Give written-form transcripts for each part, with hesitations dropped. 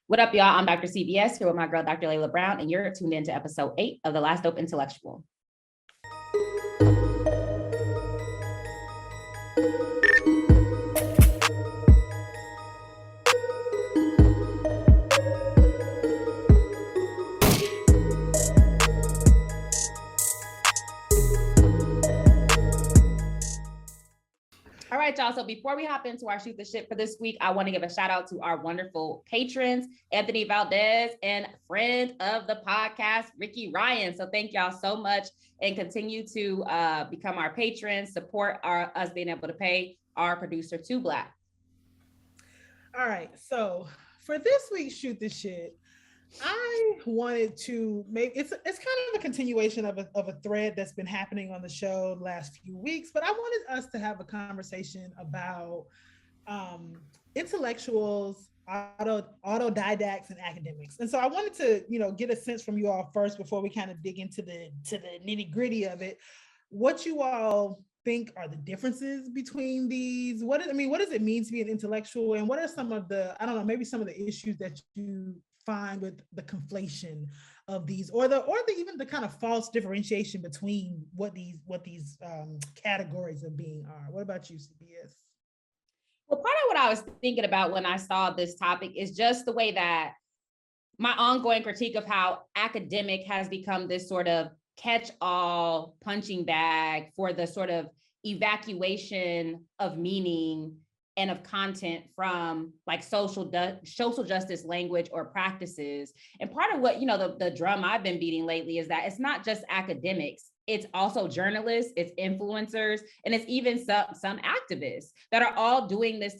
What up, y'all? I'm Dr. CBS here with my girl, Dr. Layla Brown, and you're tuned in to episode 8 of The Last Dope Intellectual. All right, y'all. So before we hop into our shoot the shit for this week, I want to give a shout out to our wonderful patrons, Anthony Valdez and friend of the podcast, Ricky Ryan. So thank y'all so much and continue to become our patrons, support us being able to pay our producer, Too Black. All right. So for this week's shoot the shit, I wanted to make it's kind of a continuation of a thread that's been happening on the show the last few weeks, but I wanted us to have a conversation about intellectuals, autodidacts, and academics. And so I wanted to, get a sense from you all first before we kind of dig into the nitty gritty of it. What you all think are the differences between these? What does it mean to be an intellectual? And what are some of the, maybe some of the issues that you find with the conflation of these, or even the kind of false differentiation between what these categories of being are? What about you, CBS? Well, part of what I was thinking about when I saw this topic is just the way that my ongoing critique of how academic has become this sort of catch-all punching bag for the sort of evacuation of meaning and of content from like social justice language or practices. And part of what, the drum I've been beating lately is that it's not just academics, it's also journalists, it's influencers, and it's even some activists that are all doing this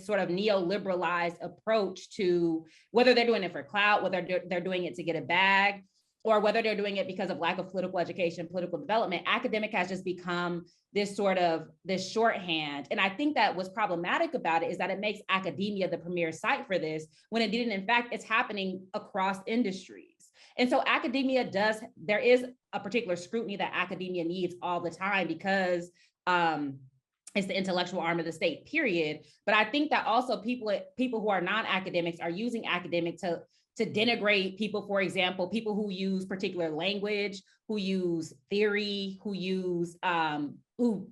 sort of neoliberalized approach to whether they're doing it for clout, whether they're doing it to get a bag, or whether they're doing it because of lack of political education, political development. Academic has just become this shorthand. And I think that what's problematic about it is that it makes academia the premier site for this, when it didn't. In fact, it's happening across industries. And so there is a particular scrutiny that academia needs all the time because it's the intellectual arm of the state, period. But I think that also people who are non-academics are using academic to denigrate people, for example, people who use particular language, who use theory, who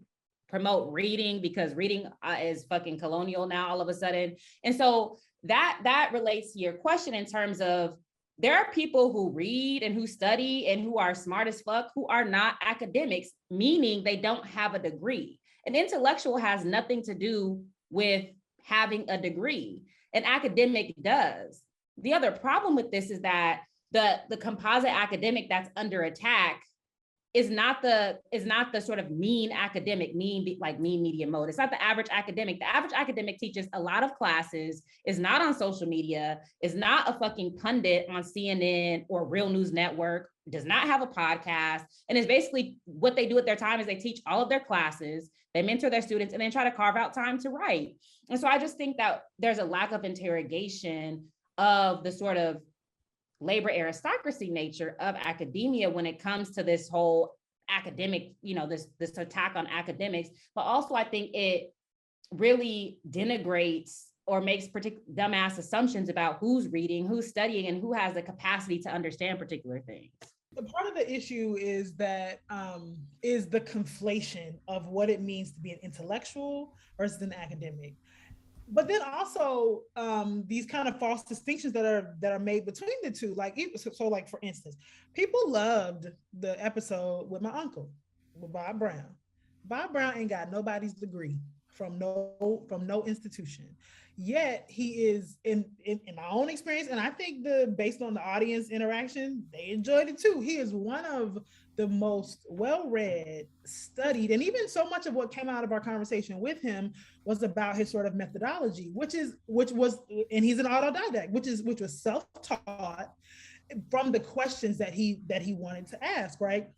promote reading, because reading is fucking colonial now all of a sudden. And so that relates to your question in terms of there are people who read and who study and who are smart as fuck who are not academics, meaning they don't have a degree. An intellectual has nothing to do with having a degree. An academic does. The other problem with this is that the composite academic that's under attack is not the sort of mean academic, mean medium mode. It's not the average academic. The average academic teaches a lot of classes, is not on social media, is not a fucking pundit on CNN or Real News Network, does not have a podcast, and is basically what they do with their time is they teach all of their classes, they mentor their students, and then try to carve out time to write. And so I just think that there's a lack of interrogation of the sort of labor aristocracy nature of academia when it comes to this whole academic, this attack on academics. But also I think it really denigrates or makes dumbass assumptions about who's reading, who's studying, and who has the capacity to understand particular things. The part of the issue is that is the conflation of what it means to be an intellectual versus an academic. But then also these kind of false distinctions that are made between the two. Like for instance, people loved the episode with my uncle, with Bob Brown. Bob Brown ain't got nobody's degree from no institution. Yet he is in my own experience, and I think based on the audience interaction, they enjoyed it too. He is one of the most well-read, studied, and even so much of what came out of our conversation with him was about his sort of methodology, which was, and he's an autodidact, which was self-taught from the questions that he wanted to ask, right?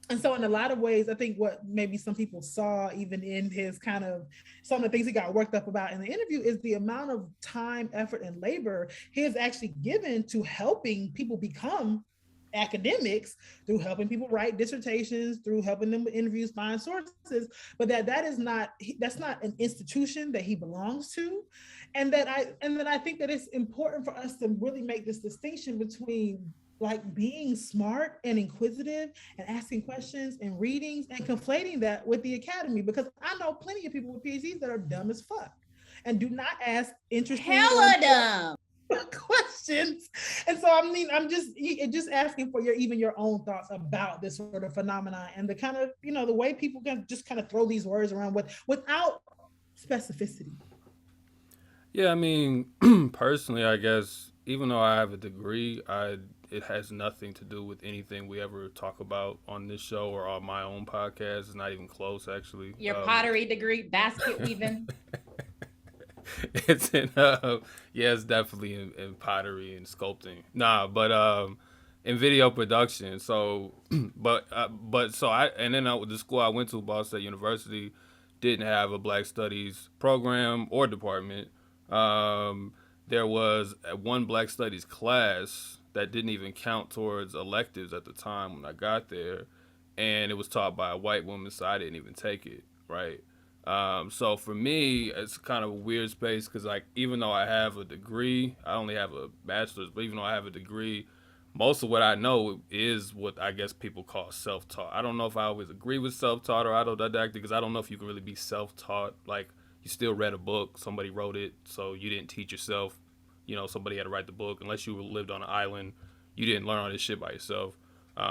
And so in a lot of ways, I think what maybe some people saw even in his kind of some of the things he got worked up about in the interview is the amount of time, effort, and labor he has actually given to helping people become academics through helping people write dissertations, through helping them with interviews, find sources, but that's not an institution that he belongs to. And then I think that it's important for us to really make this distinction between like being smart and inquisitive and asking questions and readings and conflating that with the academy, because I know plenty of people with PhDs that are dumb as fuck and do not ask interesting hella dumb questions. And so I'm just asking for your own thoughts about this sort of phenomenon and the kind of, the way people can just kind of throw these words around without specificity. Yeah, I mean, personally, I guess even though I have a degree, it has nothing to do with anything we ever talk about on this show or on my own podcast. It's not even close, actually. Your pottery degree, basket weaving. It's in it's definitely in pottery and sculpting. But in video production. So with the school I went to, Ball State University, didn't have a Black Studies program or department. There was one Black Studies class that didn't even count towards electives at the time when I got there, and it was taught by a white woman, so I didn't even take it, right? So for me, it's kind of a weird space because, like, even though I have a degree, I only have a bachelor's, but even though I have a degree, most of what I know is what I guess people call self-taught. I don't know if I always agree with self-taught or autodidactic, because I don't know if you can really be self-taught. Like, you still read a book, somebody wrote it, so you didn't teach yourself. Somebody had to write the book. Unless you lived on an island, you didn't learn all this shit by yourself.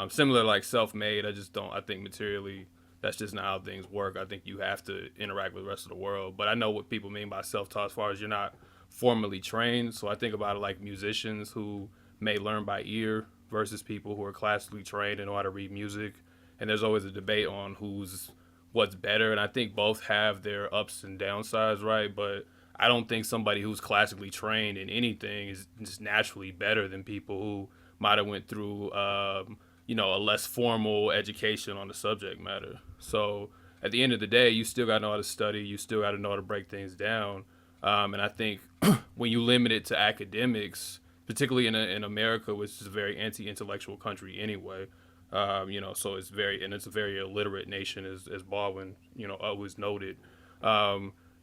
Similar, like self-made, I think materially, that's just not how things work. I think you have to interact with the rest of the world. But I know what people mean by self-taught as far as you're not formally trained. So I think about it like musicians who may learn by ear versus people who are classically trained and know how to read music. And there's always a debate on what's better. And I think both have their ups and downsides, right? But I don't think somebody who's classically trained in anything is just naturally better than people who might have went through, a less formal education on the subject matter. So at the end of the day, you still got to know how to study. You still got to know how to break things down. And I think when you limit it to academics, particularly in America, which is a very anti-intellectual country anyway, so it's a very illiterate nation, as Baldwin, always noted.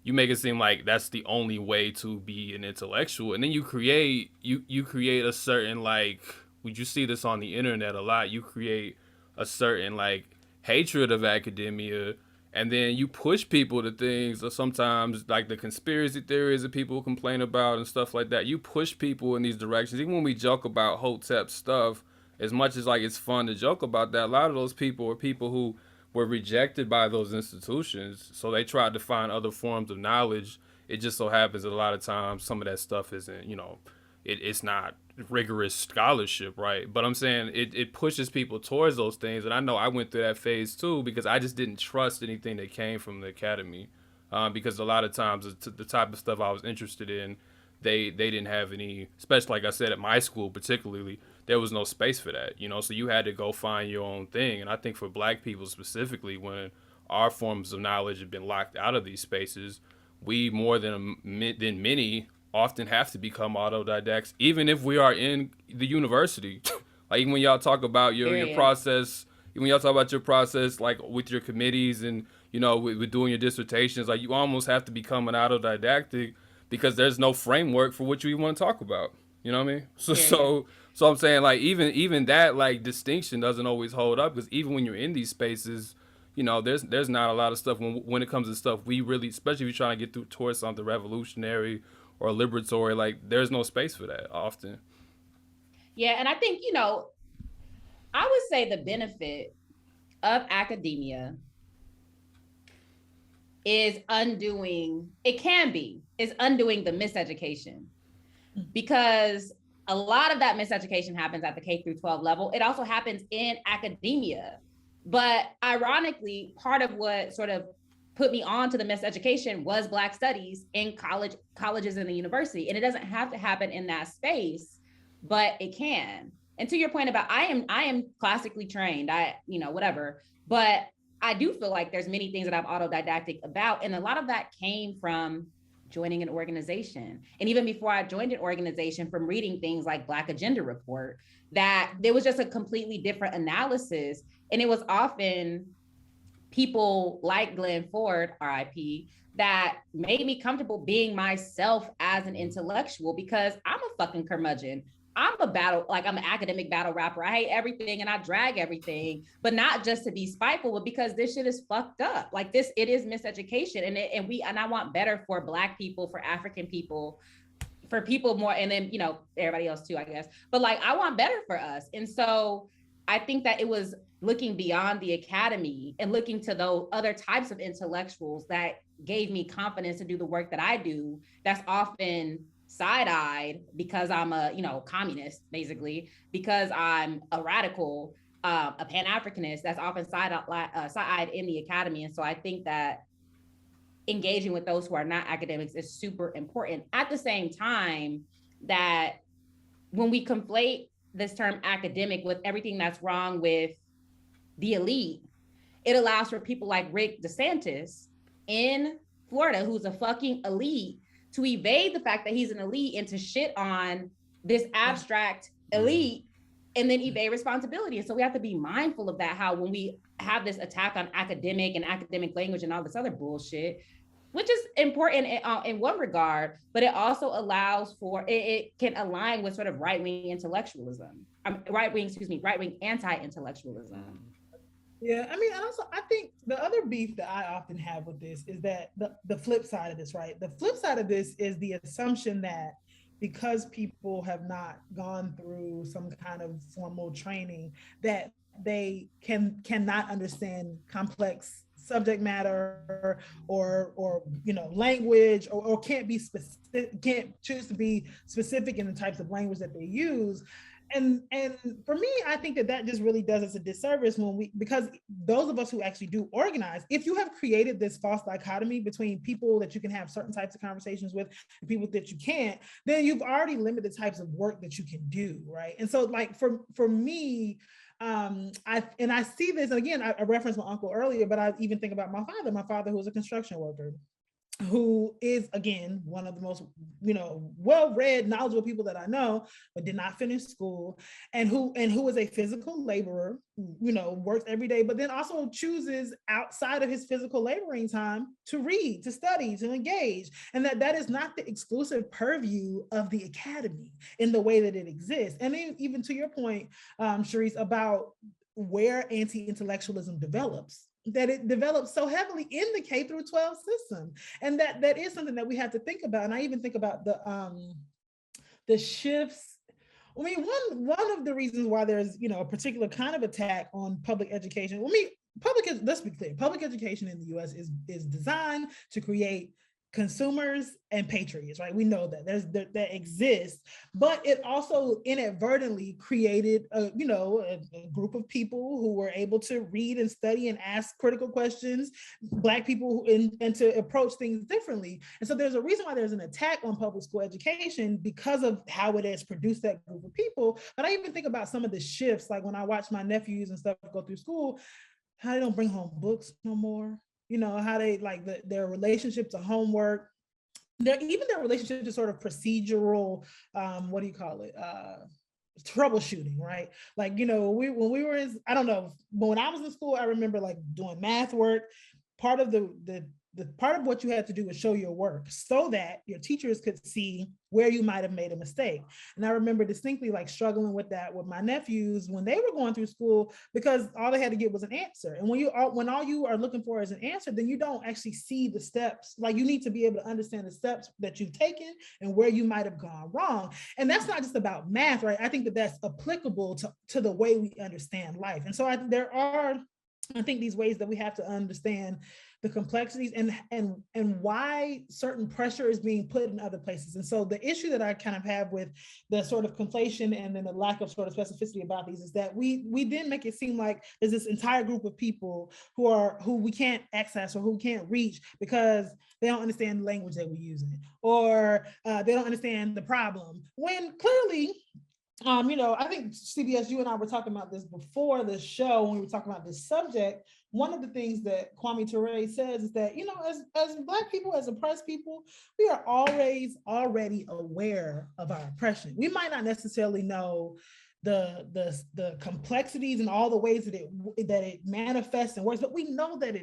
You make it seem like that's the only way to be an intellectual, and then you create a certain, like, would you see this on the internet a lot? You create a certain, like, hatred of academia, and then you push people to things, or sometimes like the conspiracy theories that people complain about and stuff like that. You push people in these directions. Even when we joke about Hotep stuff, as much as like it's fun to joke about that, a lot of those people are people who were rejected by those institutions, so they tried to find other forms of knowledge. It just so happens that a lot of times some of that stuff isn't, it's not rigorous scholarship, right? But I'm saying it pushes people towards those things, and I know I went through that phase too, because I just didn't trust anything that came from the academy, because a lot of times the type of stuff I was interested in, they didn't have any, especially like I said at my school particularly, there was no space for that, so you had to go find your own thing. And I think for Black people specifically, when our forms of knowledge have been locked out of these spaces, we more than many often have to become autodidacts, even if we are in the university. Like, even when y'all talk about your process, when y'all talk about your process, like with your committees and, with doing your dissertations, like you almost have to become an autodidactic because there's no framework for what you even want to talk about. You know what I mean? So I'm saying, like, even that, like, distinction doesn't always hold up, because even when you're in these spaces, there's not a lot of stuff when it comes to stuff we really, especially if you're trying to get towards something revolutionary or liberatory, like, there's no space for that often. Yeah, and I think, I would say the benefit of academia is undoing the miseducation, because a lot of that miseducation happens at the K through 12 level. It also happens in academia. But ironically, part of what sort of put me on to the miseducation was Black studies in colleges and the university. And it doesn't have to happen in that space, but it can. And to your point about, I am classically trained, whatever, but I do feel like there's many things that I'm autodidactic about. And a lot of that came from joining an organization. And even before I joined an organization, from reading things like Black Agenda Report, that there was just a completely different analysis. And it was often people like Glenn Ford, RIP, that made me comfortable being myself as an intellectual, because I'm a fucking curmudgeon. I'm I'm an academic battle rapper. I hate everything and I drag everything, but not just to be spiteful, but because this shit is fucked up. Like this, it is miseducation. And I want better for Black people, for African people, for people more, and then, everybody else too, I guess. But like, I want better for us. And so I think that it was looking beyond the academy and looking to those other types of intellectuals that gave me confidence to do the work that I do, that's often side-eyed because I'm a, communist, basically, because I'm a radical, a Pan-Africanist, that's often side-eyed in the academy. And so I think that engaging with those who are not academics is super important. At the same time, that when we conflate this term academic with everything that's wrong with the elite, it allows for people like Rick DeSantis in Florida, who's a fucking elite, to evade the fact that he's an elite and to shit on this abstract elite and then evade responsibility. And so we have to be mindful of that, how when we have this attack on academic and academic language and all this other bullshit, which is important in one regard, but it also allows for, it can align with sort of right-wing intellectualism, right-wing anti-intellectualism. Yeah, I mean, and also I think the other beef that I often have with this is that the flip side of this, right? The flip side of this is the assumption that because people have not gone through some kind of formal training, that they cannot understand complex subject matter or language, or can't be specific, can't choose to be specific in the types of language that they use. And for me, I think that just really does us a disservice because those of us who actually do organize, if you have created this false dichotomy between people that you can have certain types of conversations with and people that you can't, then you've already limited the types of work that you can do, right? And so like for me, I see this, and again, I referenced my uncle earlier, but I even think about my father who was a construction worker, who is, again, one of the most, well-read, knowledgeable people that I know, but did not finish school, and who is a physical laborer, works every day, but then also chooses outside of his physical laboring time to read, to study, to engage. And that is not the exclusive purview of the academy in the way that it exists. And then even to your point, Sharice, about where anti-intellectualism develops, that it develops so heavily in the K through 12 system. And that is something that we have to think about. And I even think about the shifts. I mean, one of the reasons why there's, a particular kind of attack on public education. Let's be clear, public education in the US is designed to create consumers and patriots, right? We know that that exists, but it also inadvertently created a group of people who were able to read and study and ask critical questions, Black people, and to approach things differently. And so there's a reason why there's an attack on public school education, because of how it has produced that group of people. But I even think about some of the shifts, like when I watch my nephews and stuff go through school, how they don't bring home books no more. How they like their relationship to homework, their relationship to sort of procedural, troubleshooting, right? Like, when we were in, I don't know, but when I was in school, I remember like doing math work. Part of the part of what you had to do was show your work so that your teachers could see where you might have made a mistake. And I remember distinctly like struggling with that with my nephews when they were going through school, because all they had to get was an answer. And when all you are looking for is an answer, then you don't actually see the steps. Like, you need to be able to understand the steps that you've taken and where you might have gone wrong. And that's not just about math, right? I think that that's applicable to the way we understand life. And so there are these ways that we have to understand the complexities and why certain pressure is being put in other places. And so the issue that I kind of have with the sort of conflation and then the lack of sort of specificity about these is that we then make it seem like there's this entire group of people who we can't access or who can't reach because they don't understand the language that we're using, or they don't understand the problem, when clearly I think CBS, you and I were talking about this before the show when we were talking about this subject. One of the things that Kwame Ture says is that, as Black people, as oppressed people, we are always already aware of our oppression. We might not necessarily know the complexities and all the ways that it manifests and works, but we know that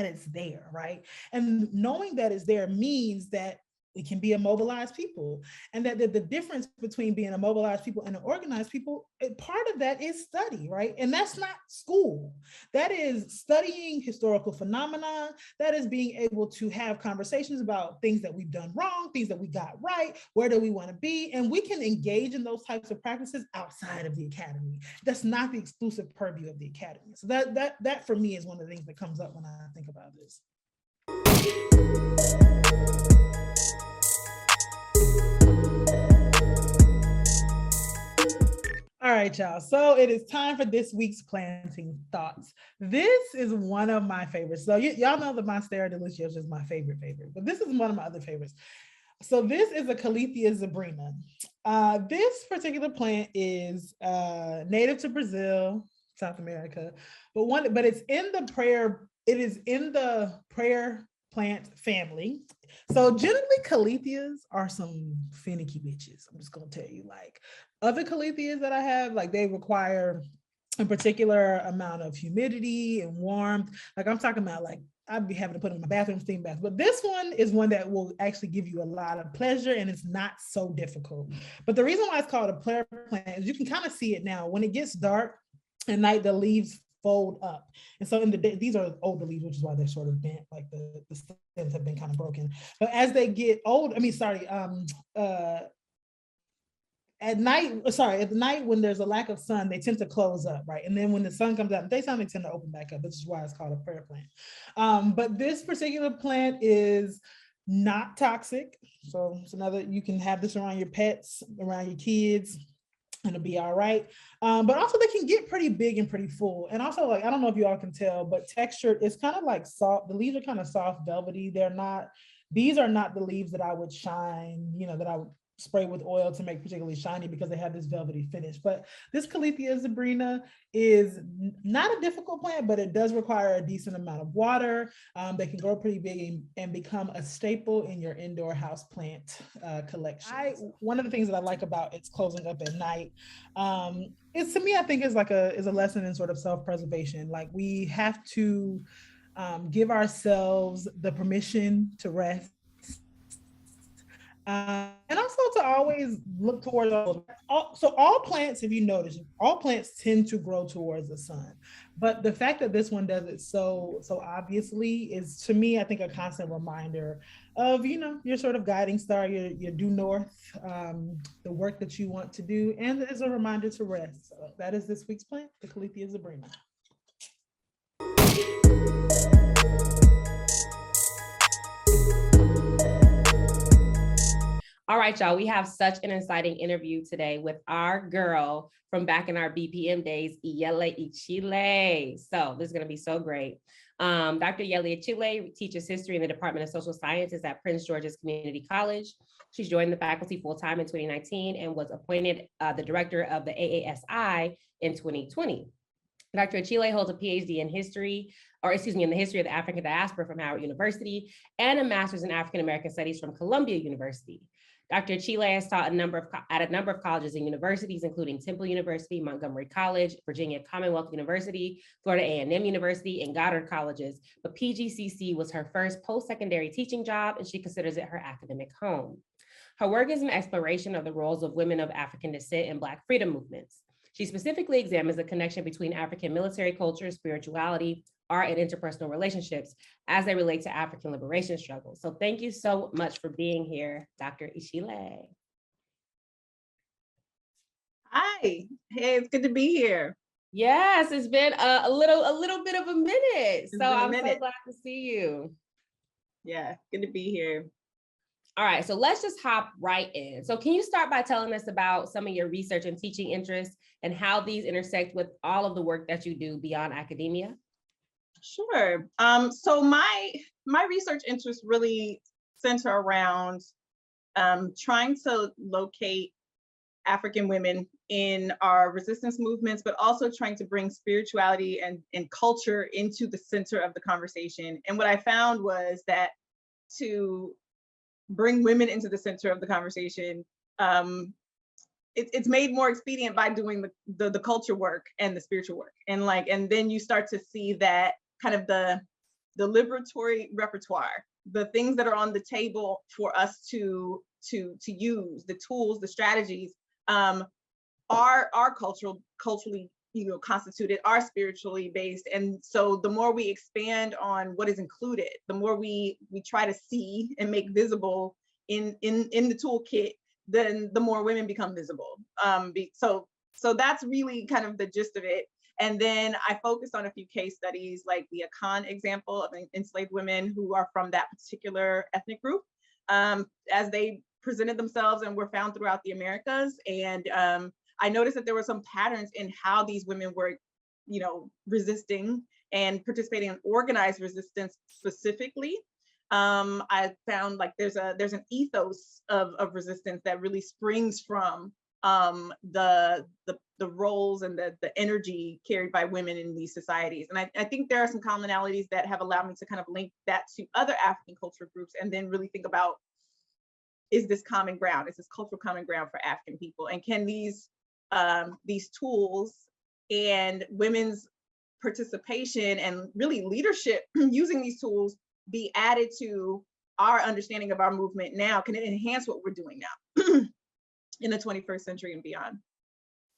it's there, right? And knowing that it's there means that we can be a mobilized people, and that the difference between being a mobilized people and an organized people, part of that is study, right? And that's not school. That is studying historical phenomena. That is being able to have conversations about things that we've done wrong, things that we got right, where do we want to be? And we can engage in those types of practices outside of the academy. That's not the exclusive purview of the academy. So that for me is one of the things that comes up when I think about this. All right, y'all. So it is time for this week's planting thoughts. This is one of my favorites. So y'all know the Monstera deliciosa is my favorite, but this is one of my other favorites. So this is a Caletheia zebrina. This particular plant is native to Brazil, South America, but it's in the prayer. It is in the prayer plant family. So generally, Caletheas are some finicky bitches. I'm just gonna tell you, like other Caletheas that I have, like they require a particular amount of humidity and warmth. Like I'm talking about, like I'd be having to put in my bathroom steam bath. But this one is one that will actually give you a lot of pleasure, and it's not so difficult. But the reason why it's called a prayer plant is you can kind of see it now. When it gets dark at night, the leaves fold up. And so in the day, these are older leaves, which is why they're sort of bent, like the stems have been kind of broken. But as they get old, at night when there's a lack of sun, they tend to close up, right? And then when the sun comes out in daytime, they tend to open back up. This is why it's called a prayer plant. But this particular plant is not toxic. So it's another, you can have this around your pets, around your kids, and it'll be all right. But also they can get pretty big and pretty full. And also, like, I don't know if you all can tell, but texture is kind of like soft. The leaves are kind of soft, velvety. These are not the leaves that I would shine, that I would spray with oil to make particularly shiny, because they have this velvety finish. But this Caletheia zebrina is not a difficult plant, but it does require a decent amount of water. They can grow pretty big and become a staple in your indoor house plant collection. One of the things that I like about its closing up at night is, to me, I think is a lesson in sort of self-preservation. Like we have to give ourselves the permission to rest. And also to always look towards all plants, if you notice, all plants tend to grow towards the sun. But the fact that this one does it so obviously is, to me, I think a constant reminder of, your sort of guiding star, your due north, the work that you want to do, and as a reminder to rest. So that is this week's plant, the Caletheia zebrina. All right, y'all, we have such an exciting interview today with our girl from back in our BPM days, Yele Ichile. So this is going to be so great. Dr. Yele Ichile teaches history in the Department of Social Sciences at Prince George's Community College. She's joined the faculty full-time in 2019 and was appointed the director of the AASI in 2020. Dr. Ichile holds a PhD in history, in the history of the African diaspora from Howard University, and a master's in African American Studies from Columbia University. Dr. Ichile has taught at a number of colleges and universities, including Temple University, Montgomery College, Virginia Commonwealth University, Florida A&M University, and Goddard Colleges. But PGCC was her first post-secondary teaching job, and she considers it her academic home. Her work is an exploration of the roles of women of African descent in Black freedom movements. She specifically examines the connection between African military culture, spirituality, art, and interpersonal relationships as they relate to African liberation struggles. So thank you so much for being here, Dr. Ichile. Hi, hey, it's good to be here. Yes, it's been a little bit of a minute. So I'm so glad to see you. Yeah, good to be here. All right, so let's just hop right in. So can you start by telling us about some of your research and teaching interests and how these intersect with all of the work that you do beyond academia? Sure. So my research interests really center around trying to locate African women in our resistance movements, but also trying to bring spirituality and culture into the center of the conversation. And what I found was that to bring women into the center of the conversation, it's made more expedient by doing the culture work and the spiritual work. And then you start to see that kind of the liberatory repertoire, the things that are on the table for us to use, the tools, the strategies, are culturally, constituted, are spiritually based. And so the more we expand on what is included, the more we try to see and make visible in the toolkit, then the more women become visible. So that's really kind of the gist of it. And then I focused on a few case studies, like the Akan example of enslaved women who are from that particular ethnic group, as they presented themselves and were found throughout the Americas. And I noticed that there were some patterns in how these women were, resisting and participating in organized resistance specifically. I found like there's an ethos of resistance that really springs from the roles and the energy carried by women in these societies. And I think there are some commonalities that have allowed me to kind of link that to other African culture groups, and then really think about, is this common ground? Is this cultural common ground for African people? And can these tools and women's participation and really leadership using these tools be added to our understanding of our movement now? Can it enhance what we're doing now in the 21st century and beyond?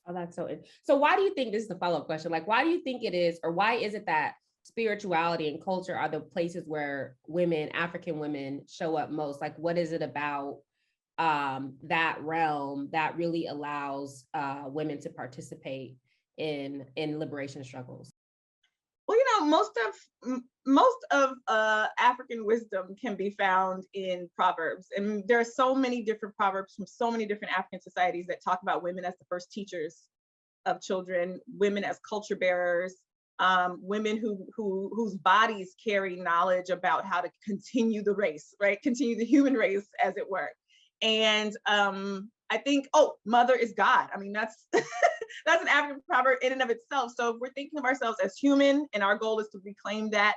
Oh, that's so why do you think, this is the follow-up question, like, why do you think it is, or why is it that spirituality and culture are the places where women, African women, show up most? Like, what is it about that realm that really allows women to participate in liberation struggles? Well, most of African wisdom can be found in Proverbs, and there are so many different Proverbs from so many different African societies that talk about women as the first teachers of children, women as culture bearers, women whose bodies carry knowledge about how to continue the race, right? Continue the human race, as it were. And I think, mother is God. I mean, that's that's an African proverb in and of itself. So if we're thinking of ourselves as human and our goal is to reclaim that,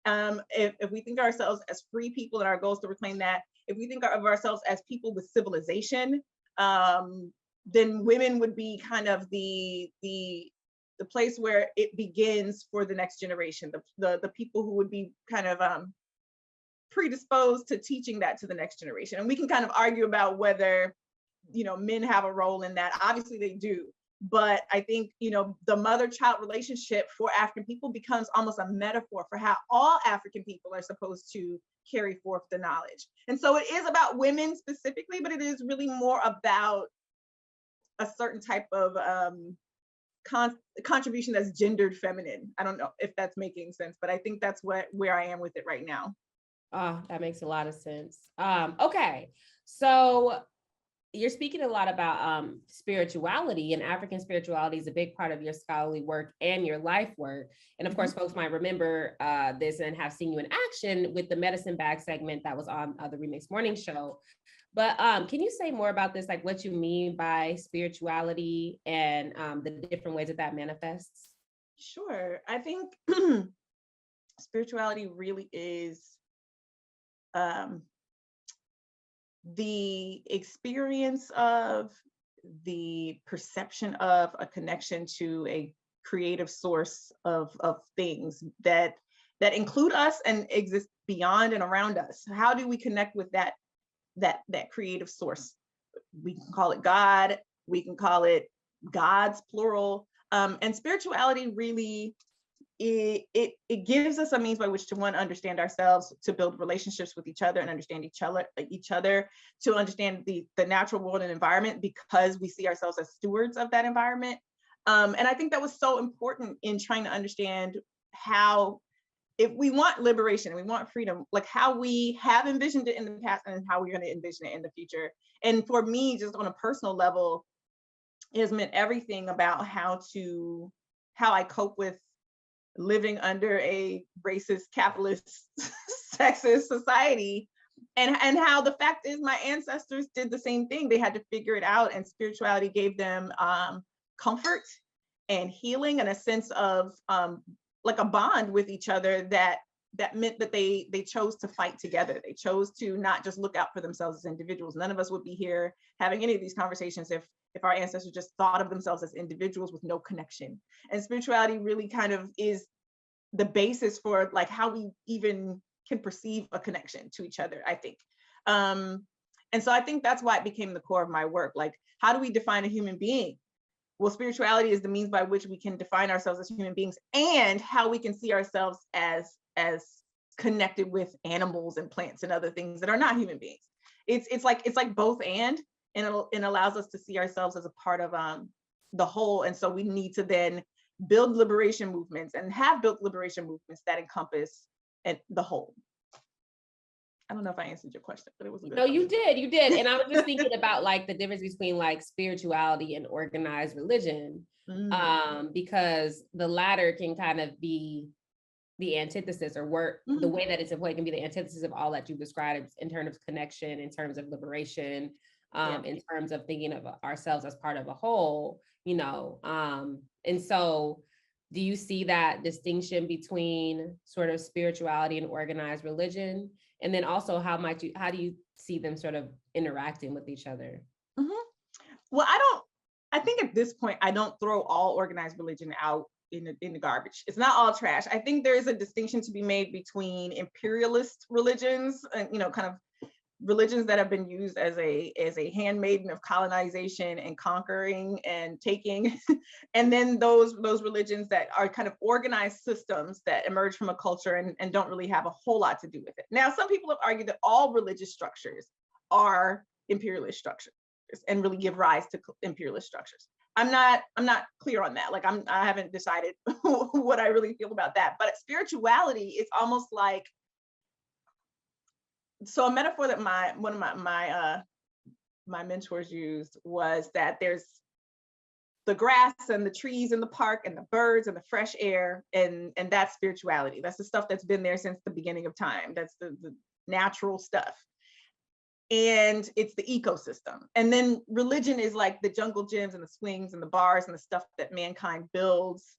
if we think of ourselves as free people and our goal is to reclaim that, if we think of ourselves as people with civilization, then women would be kind of the place where it begins for the next generation, the people who would be kind of predisposed to teaching that to the next generation. And we can kind of argue about whether, men have a role in that. Obviously they do. But I think, the mother-child relationship for African people becomes almost a metaphor for how all African people are supposed to carry forth the knowledge. And so it is about women specifically, but it is really more about a certain type of contribution that's gendered feminine. I don't know if that's making sense, but I think that's where I am with it right now. That makes a lot of sense. Okay, so you're speaking a lot about spirituality, and African spirituality is a big part of your scholarly work and your life work. And of course, folks might remember this and have seen you in action with the medicine bag segment that was on the Remix Morning Show. But can you say more about this, like what you mean by spirituality and the different ways that manifests? Sure. I think spirituality really is the experience of, the perception of a connection to a creative source of things that include us and exist beyond and around us. How do we connect with that creative source? We can call it God, we can call it gods, plural. And spirituality really, it gives us a means by which to, one, understand ourselves, to build relationships with each other and understand each other, to understand the natural world and environment, because we see ourselves as stewards of that environment. And I think that was so important in trying to understand how, if we want liberation and we want freedom, like how we have envisioned it in the past and how we're going to envision it in the future. And for me, just on a personal level, it has meant everything about how I cope with living under a racist, capitalist, sexist society, And how the fact is my ancestors did the same thing. They had to figure it out, and spirituality gave them comfort and healing and a sense of like a bond with each other that meant that they chose to fight together. They chose to not just look out for themselves as individuals. None of us would be here having any of these conversations if our ancestors just thought of themselves as individuals with no connection. And spirituality really kind of is the basis for like how we even can perceive a connection to each other, I think. And so I think that's why it became the core of my work. Like, how do we define a human being? Well, spirituality is the means by which we can define ourselves as human beings, and how we can see ourselves as connected with animals and plants and other things that are not human beings. It's like both and it allows us to see ourselves as a part of the whole. And so we need to then build liberation movements and have built liberation movements that encompass the whole. I don't know if I answered your question, but it was a good No, you did. And I was just thinking about like the difference between like spirituality and organized religion, because the latter can kind of be the antithesis, or work the way that it's employed can be the antithesis of all that you described in terms of connection, in terms of liberation, in terms of thinking of ourselves as part of a whole, you know. And so do you see that distinction between sort of spirituality and organized religion? And then also how do you see them sort of interacting with each other? Well, I think at this point, I don't throw all organized religion out in the garbage. It's not all trash. I think there is a distinction to be made between imperialist religions and, you know, kind of religions that have been used as a handmaiden of colonization and conquering and taking, and then those religions that are kind of organized systems that emerge from a culture and don't really have a whole lot to do with it. Now, some people have argued that all religious structures are imperialist structures and really give rise to imperialist structures. I'm not clear on that. Like I haven't decided what I really feel about that. But spirituality is almost like, so a metaphor that one of my mentors used was that there's the grass and the trees in the park and the birds and the fresh air, and that's spirituality. That's the stuff that's been there since the beginning of time. That's the natural stuff. And it's the ecosystem. And then religion is like the jungle gyms and the swings and the bars and the stuff that mankind builds.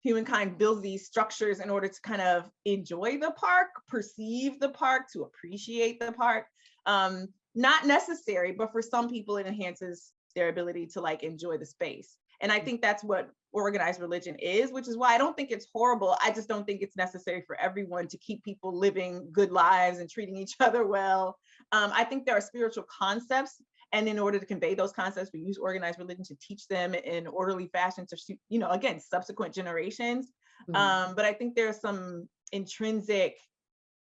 Humankind builds these structures in order to kind of enjoy the park, perceive the park, to appreciate the park. Not necessary, but for some people it enhances their ability to like enjoy the space. And I think that's what organized religion is, which is why I don't think it's horrible. I just don't think it's necessary for everyone to keep people living good lives and treating each other well. I think there are spiritual concepts, and in order to convey those concepts, we use organized religion to teach them in orderly fashion to, you know, again, subsequent generations. But I think there are some intrinsic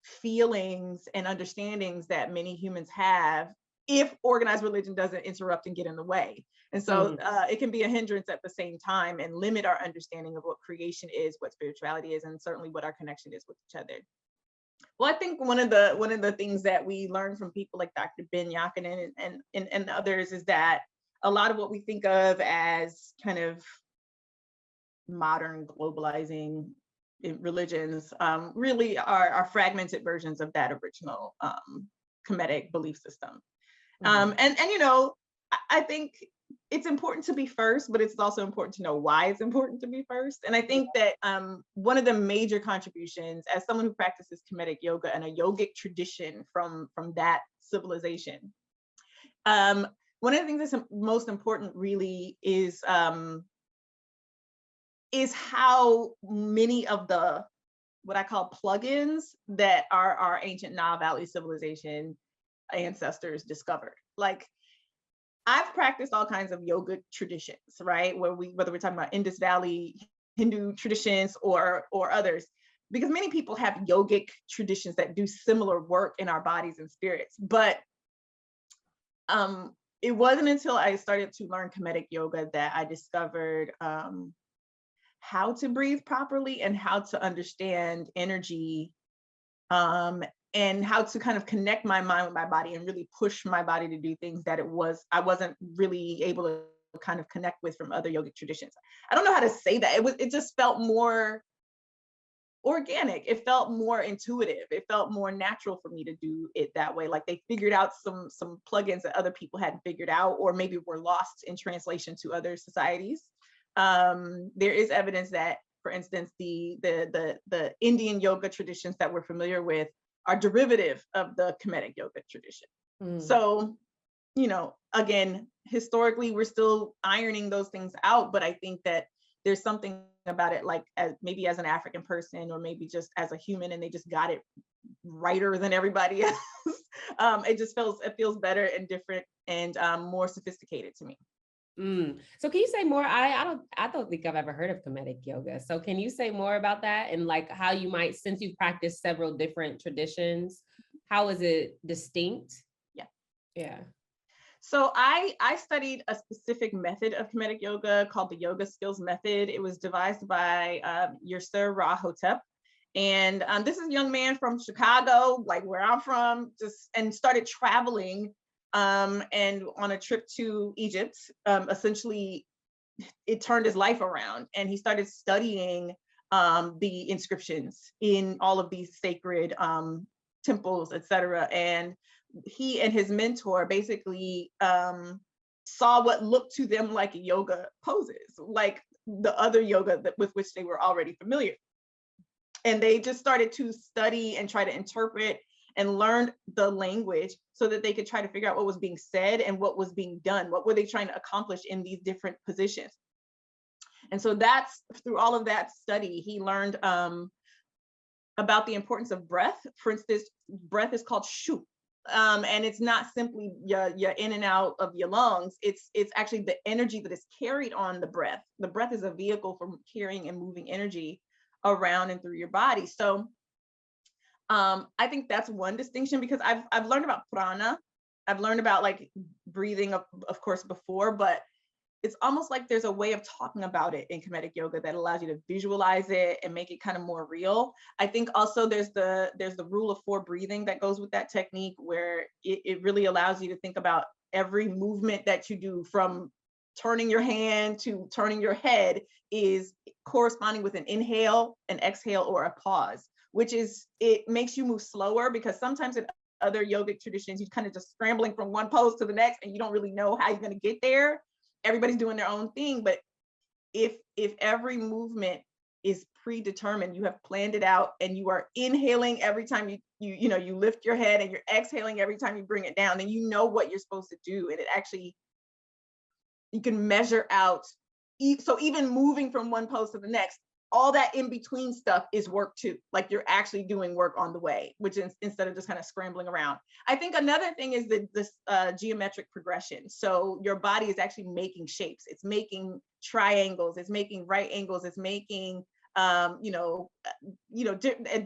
feelings and understandings that many humans have if organized religion doesn't interrupt and get in the way. And so it can be a hindrance at the same time and limit our understanding of what creation is, what spirituality is, and certainly what our connection is with each other. Well, I think one of the things that we learn from people like Dr. Ben Yakinen and others is that a lot of what we think of as kind of modern globalizing religions really are fragmented versions of that original Kemetic belief system. And you know, I think it's important to be first, but it's also important to know why it's important to be first. And I think that one of the major contributions, as someone who practices Kemetic yoga and a yogic tradition from that civilization, one of the things that's most important really is how many of the what I call plugins that our ancient Nile Valley civilization ancestors discovered. Like, I've practiced all kinds of yoga traditions, right? Whether we're talking about Indus Valley Hindu traditions or others, because many people have yogic traditions that do similar work in our bodies and spirits. But it wasn't until I started to learn Kemetic yoga that I discovered how to breathe properly and how to understand energy, and how to kind of connect my mind with my body and really push my body to do things that I wasn't really able to kind of connect with from other yogic traditions. I don't know how to say that. It just felt more organic. It felt more intuitive. It felt more natural for me to do it that way. Like they figured out some plugins that other people hadn't figured out, or maybe were lost in translation to other societies. There is evidence that, for instance, the Indian yoga traditions that we're familiar with are derivative of the Kemetic yoga tradition. So, you know, again, historically, we're still ironing those things out, but I think that there's something about it, like maybe as an African person, or maybe just as a human, and they just got it righter than everybody else. It feels better and different and more sophisticated to me. So can you say more? I don't think I've ever heard of Kemetic yoga. So can you say more about that, and like how you might, since you've practiced several different traditions, how is it distinct? Yeah. So I studied a specific method of Kemetic yoga called the Yoga Skills Method. It was devised by Yasser Ra-Hotep. And this is a young man from Chicago, like where I'm from, and started traveling and on a trip to Egypt. Essentially, it turned his life around, and he started studying the inscriptions in all of these sacred temples, etc. And he and his mentor basically saw what looked to them like yoga poses, like the other yoga with which they were already familiar. And they just started to study and try to interpret and learn the language so that they could try to figure out what was being said and what was being done. What were they trying to accomplish in these different positions? And so that's through all of that study, he learned about the importance of breath. For instance, breath is called shu. And it's not simply your in and out of your lungs. It's actually the energy that is carried on the breath. The breath is a vehicle for carrying and moving energy around and through your body. So I think that's one distinction, because I've learned about prana. I've learned about like breathing, of course, before, but it's almost like there's a way of talking about it in Kemetic yoga that allows you to visualize it and make it kind of more real. I think also there's the rule of 4 breathing that goes with that technique, where it really allows you to think about every movement that you do, from turning your hand to turning your head, is corresponding with an inhale, an exhale, or a pause, which is, it makes you move slower, because sometimes in other yogic traditions, you're kind of just scrambling from one pose to the next and you don't really know how you're going to get there. Everybody's doing their own thing, but if every movement is predetermined, you have planned it out, and you are inhaling every time you lift your head, and you're exhaling every time you bring it down, then you know what you're supposed to do, and it actually, you can measure out. So even moving from one pose to the next, all that in between stuff is work too. Like you're actually doing work on the way, which is instead of just kind of scrambling around. I think another thing is this geometric progression. So your body is actually making shapes. It's making triangles. It's making right angles. It's making, at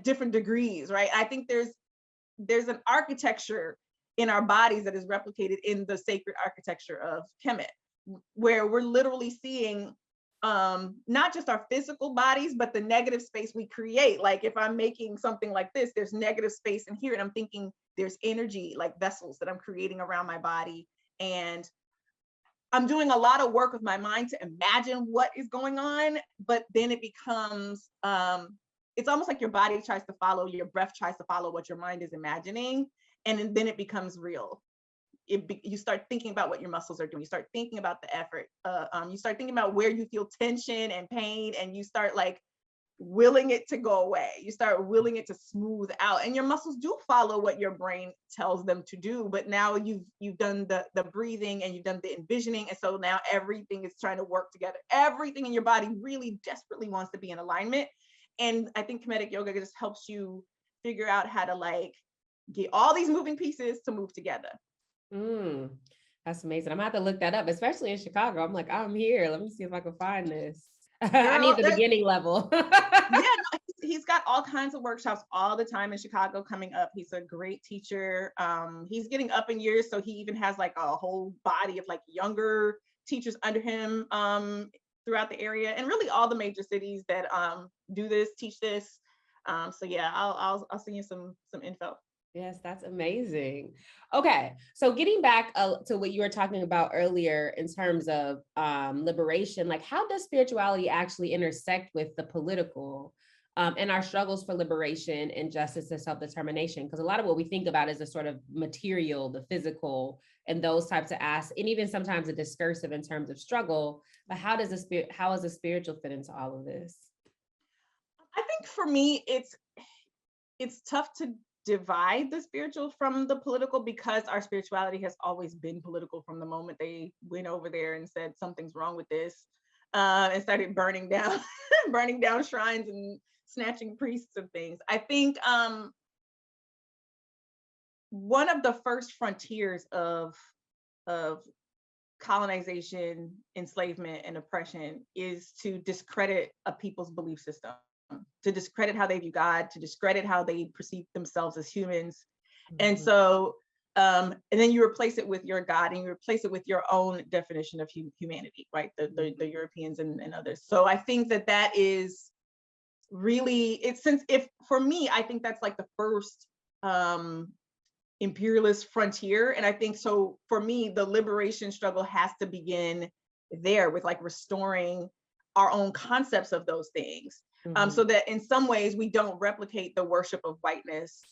different degrees, right? I think there's an architecture in our bodies that is replicated in the sacred architecture of Kemet, where we're literally seeing not just our physical bodies, but the negative space we create. Like if I'm making something like this, there's negative space in here, and I'm thinking there's energy, like vessels that I'm creating around my body. And I'm doing a lot of work with my mind to imagine what is going on, but then it becomes, it's almost like your body tries to follow, your breath tries to follow what your mind is imagining, and then it becomes real. You start thinking about what your muscles are doing. You start thinking about the effort. You start thinking about where you feel tension and pain, and you start like willing it to go away. You start willing it to smooth out, and your muscles do follow what your brain tells them to do. But now you've done the breathing, and you've done the envisioning, and so now everything is trying to work together. Everything in your body really desperately wants to be in alignment. And I think Kemetic yoga just helps you figure out how to like get all these moving pieces to move together. That's amazing. I'm gonna have to look that up, especially in Chicago. I'm like, I'm here. Let me see if I can find this. Girl, I need the beginning level. He's got all kinds of workshops all the time in Chicago coming up. He's a great teacher. He's getting up in years, so he even has like a whole body of like younger teachers under him throughout the area, and really all the major cities that do this, teach this. So yeah, I'll send you some info. Yes, that's amazing. Okay, so getting back to what you were talking about earlier in terms of liberation, like how does spirituality actually intersect with the political? and our struggles for liberation and justice and self-determination. Because a lot of what we think about is the sort of material, the physical, and those types of asks, and even sometimes a discursive in terms of struggle. But how is the spiritual fit into all of this? I think for me, it's tough to divide the spiritual from the political, because our spirituality has always been political from the moment they went over there and said something's wrong with this, and started burning down burning down shrines and snatching priests and things. I think one of the first frontiers of colonization, enslavement, and oppression is to discredit a people's belief system, to discredit how they view God, to discredit how they perceive themselves as humans. And so, and then you replace it with your God, and you replace it with your own definition of humanity, right? The Europeans and others. So I think that is really, for me, I think that's like the first imperialist frontier. And I think so for me, the liberation struggle has to begin there with like restoring our own concepts of those things. So that in some ways we don't replicate the worship of whiteness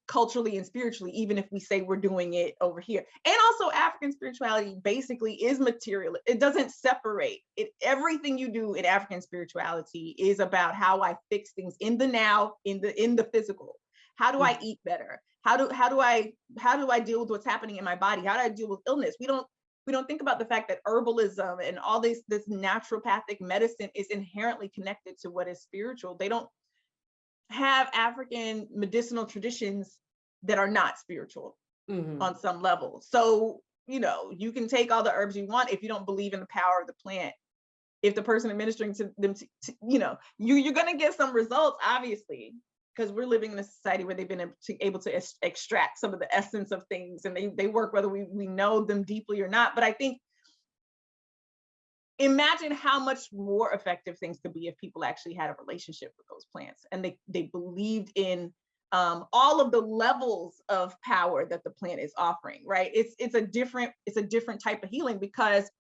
culturally and spiritually, even if we say we're doing it over here. And also African spirituality basically is material. It doesn't separate it. Everything you do in African spirituality is about how I fix things in the now, in the physical. How do I eat better? How do I deal with what's happening in my body? How do I deal with illness? We don't think about the fact that herbalism and all this naturopathic medicine is inherently connected to what is spiritual. They don't have African medicinal traditions that are not spiritual on some level. So, you can take all the herbs you want if you don't believe in the power of the plant. If the person administering to them, you're going to get some results, obviously, because we're living in a society where they've been able to extract some of the essence of things, and they work whether we know them deeply or not. But I think, imagine how much more effective things could be if people actually had a relationship with those plants, and they believed in all of the levels of power that the plant is offering, right? It's a different type of healing, because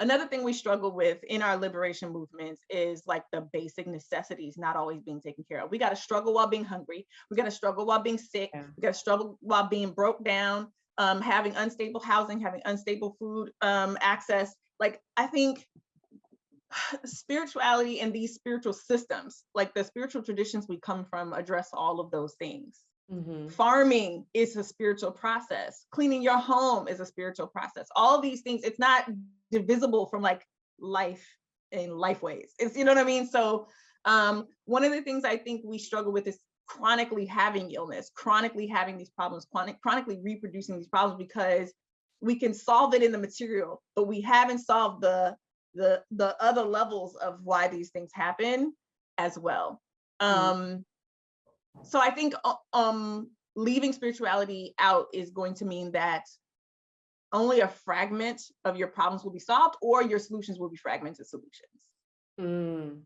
another thing we struggle with in our liberation movements is like the basic necessities not always being taken care of. We got to struggle while being hungry. We got to struggle while being sick. We got to struggle while being broke down, having unstable housing, having unstable food access. Like, I think spirituality and these spiritual systems, like the spiritual traditions we come from, address all of those things. Farming is a spiritual process. Cleaning your home is a spiritual process. All of these things, it's not divisible from like life and life ways. It's, you know what I mean? So one of the things I think we struggle with is chronically having illness, chronically having these problems, chronically reproducing these problems, because we can solve it in the material, but we haven't solved the other levels of why these things happen as well. So I think leaving spirituality out is going to mean that only a fragment of your problems will be solved, or your solutions will be fragmented solutions.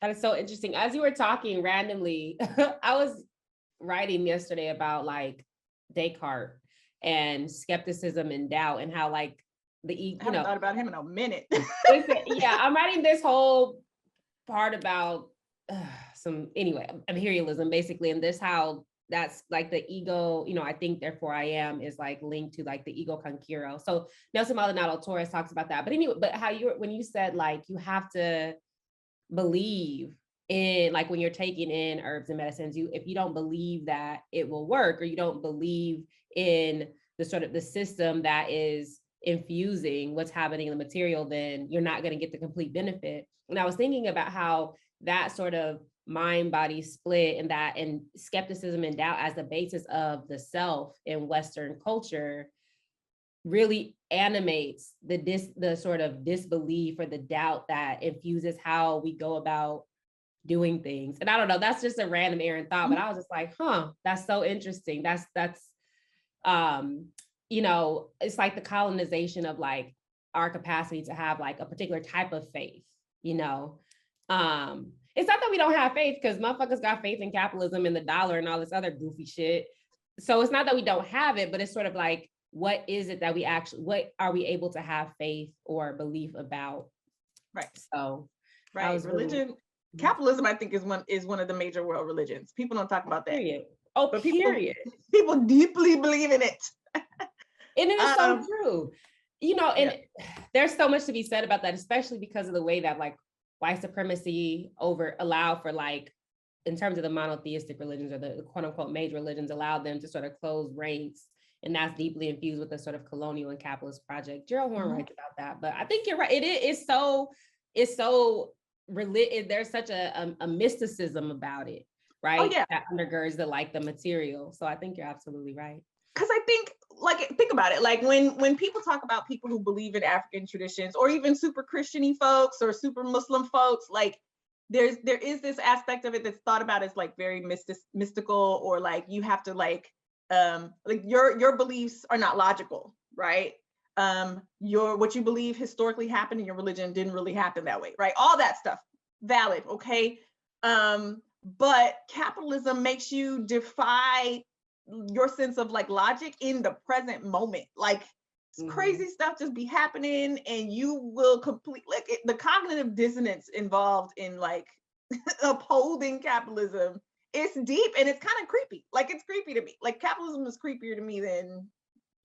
That is so interesting. As you were talking randomly, I was writing yesterday about like Descartes and skepticism and doubt, and how like I haven't thought about him in a minute. Yeah, I'm writing this whole part about imperialism basically, and this how that's like the ego, I think therefore I am is like linked to like the ego conquero. So Nelson Maldonado Torres talks about that. But anyway, how when you said like you have to believe in, like when you're taking in herbs and medicines, if you don't believe that it will work, or you don't believe in the sort of the system that is infusing what's happening in the material, then you're not going to get the complete benefit. And I was thinking about how that sort of mind-body split and skepticism and doubt as the basis of the self in Western culture really animates the sort of disbelief or the doubt that infuses how we go about doing things. And I don't know, that's just a random errand thought, but I was just like, that's so interesting. That's it's like the colonization of like our capacity to have like a particular type of faith, It's not that we don't have faith, because motherfuckers got faith in capitalism and the dollar and all this other goofy shit. So it's not that we don't have it, but it's sort of like, what is it that what are we able to have faith or belief about? Right. So right. capitalism, I think, is one of the major world religions. People don't talk about that. Period. Oh, But period. People deeply believe in it. And it is so true. You know, and there's so much to be said about that, especially because of the way that like white supremacy allow for like, in terms of the monotheistic religions or the quote unquote major religions, allowed them to sort of close ranks. And that's deeply infused with the sort of colonial and capitalist project. Gerald Horne writes about that, but I think you're right. It's so there's such a mysticism about it, right? Oh, yeah. That undergirds the material. So I think you're absolutely right. Because I think, think about it, like when people talk about people who believe in African traditions, or even super Christian-y folks or super Muslim folks, like there is this aspect of it that's thought about as like very mystical, or like you have to like your beliefs are not logical, right? What you believe historically happened in your religion didn't really happen that way, right? All that stuff, valid, okay? But capitalism makes you defy your sense of like logic in the present moment. Like crazy stuff just be happening, and you will the cognitive dissonance involved in like upholding capitalism. It's deep and it's kind of creepy. Like it's creepy to me. Like capitalism is creepier to me than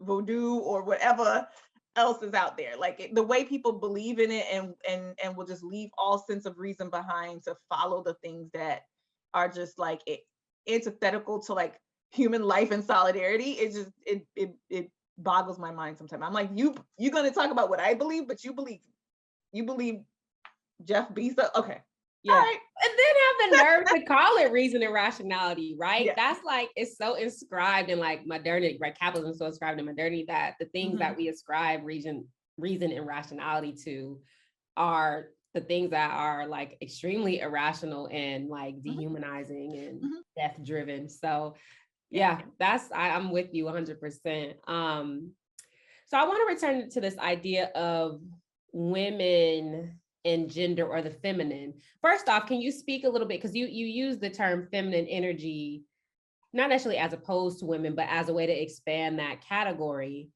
voodoo or whatever else is out there. Like the way people believe in it and will just leave all sense of reason behind to follow the things that are just like antithetical to like human life and solidarity. It just it boggles my mind sometimes. I'm like, you're gonna talk about what I believe, but you believe Jeff Bezos. Okay. Yeah. All right. And then have the nerve to call it reason and rationality, right? Yeah. That's like, it's so inscribed in like modernity, right? Capitalism is so inscribed in modernity that the things that we ascribe reason and rationality to are the things that are like extremely irrational and like dehumanizing and death driven. So yeah, I'm with you 100%. So I want to return to this idea of women and gender, or the feminine. First off, can you speak a little bit, because you use the term feminine energy, not necessarily as opposed to women, but as a way to expand that category,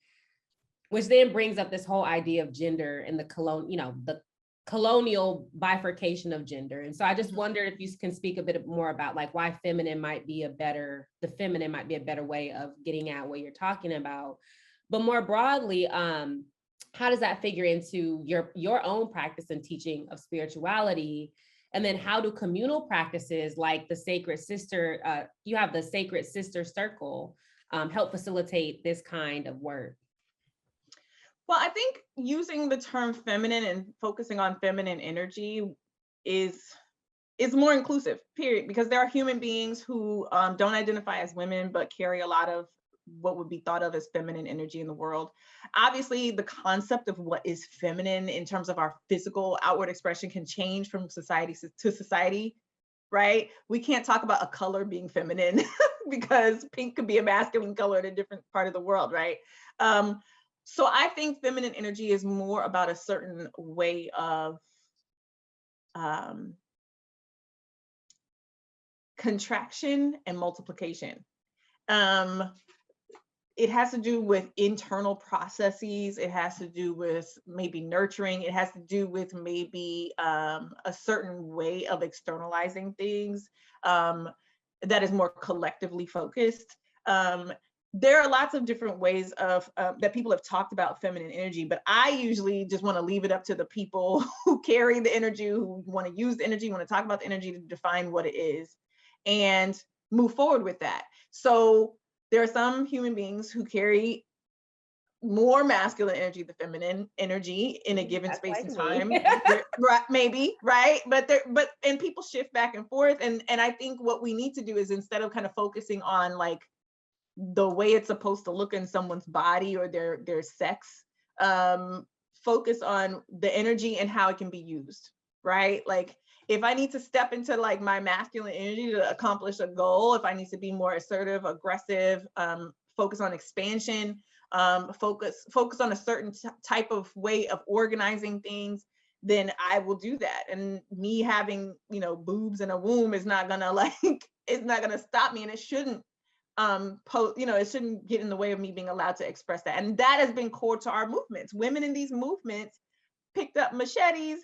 which then brings up this whole idea of gender and the colonial bifurcation of gender. And so I just wondered if you can speak a bit more about like why the feminine might be a better way of getting at what you're talking about. But more broadly, how does that figure into your own practice and teaching of spirituality? And then how do communal practices like the Sacred Sister, you have the Sacred Sister Circle, help facilitate this kind of work? Well, I think using the term feminine and focusing on feminine energy is more inclusive, period, because there are human beings who don't identify as women, but carry a lot of what would be thought of as feminine energy in the world. Obviously, the concept of what is feminine in terms of our physical outward expression can change from society to society, right? We can't talk about a color being feminine because pink could be a masculine color in a different part of the world, right? So I think feminine energy is more about a certain way of contraction and multiplication. It has to do with internal processes. It has to do with maybe nurturing. It has to do with maybe a certain way of externalizing things that is more collectively focused. There are lots of different ways of that people have talked about feminine energy, but I usually just want to leave it up to the people who carry the energy, who want to use the energy, want to talk about the energy, to define what it is and move forward with that. So there are some human beings who carry more masculine energy than feminine energy in a given space and time. Maybe, right? But people shift back and forth. And I think what we need to do is, instead of kind of focusing on like the way it's supposed to look in someone's body or their sex, focus on the energy and how it can be used, right? Like if I need to step into like my masculine energy to accomplish a goal, if I need to be more assertive, aggressive, focus on expansion, focus on a certain type of way of organizing things, then I will do that. And me having, boobs and a womb is not gonna it's not gonna stop me, and it shouldn't it shouldn't get in the way of me being allowed to express that. And that has been core to our movements. Women in these movements picked up machetes,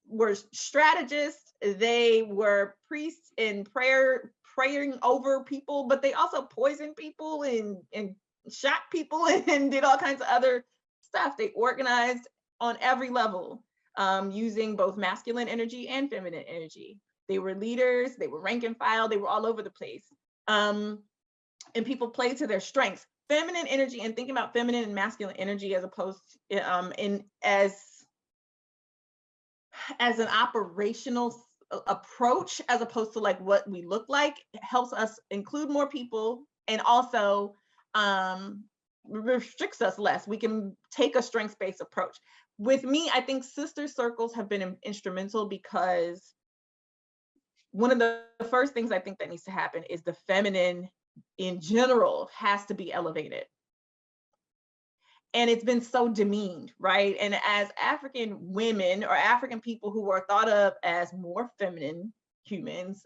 were strategists, they were priests in praying over people, but they also poisoned people and shot people and did all kinds of other stuff. They organized on every level, using both masculine energy and feminine energy. They were leaders, they were rank and file, they were all over the place. And people played to their strengths. Feminine energy, and thinking about feminine and masculine energy as opposed to, as an operational approach, as opposed to like what we look like, helps us include more people, and also restricts us less. We can take a strengths-based approach. With me, I think sister circles have been instrumental, because one of the first things I think that needs to happen is the feminine in general has to be elevated. And it's been so demeaned, right? And as African women or African people who are thought of as more feminine humans,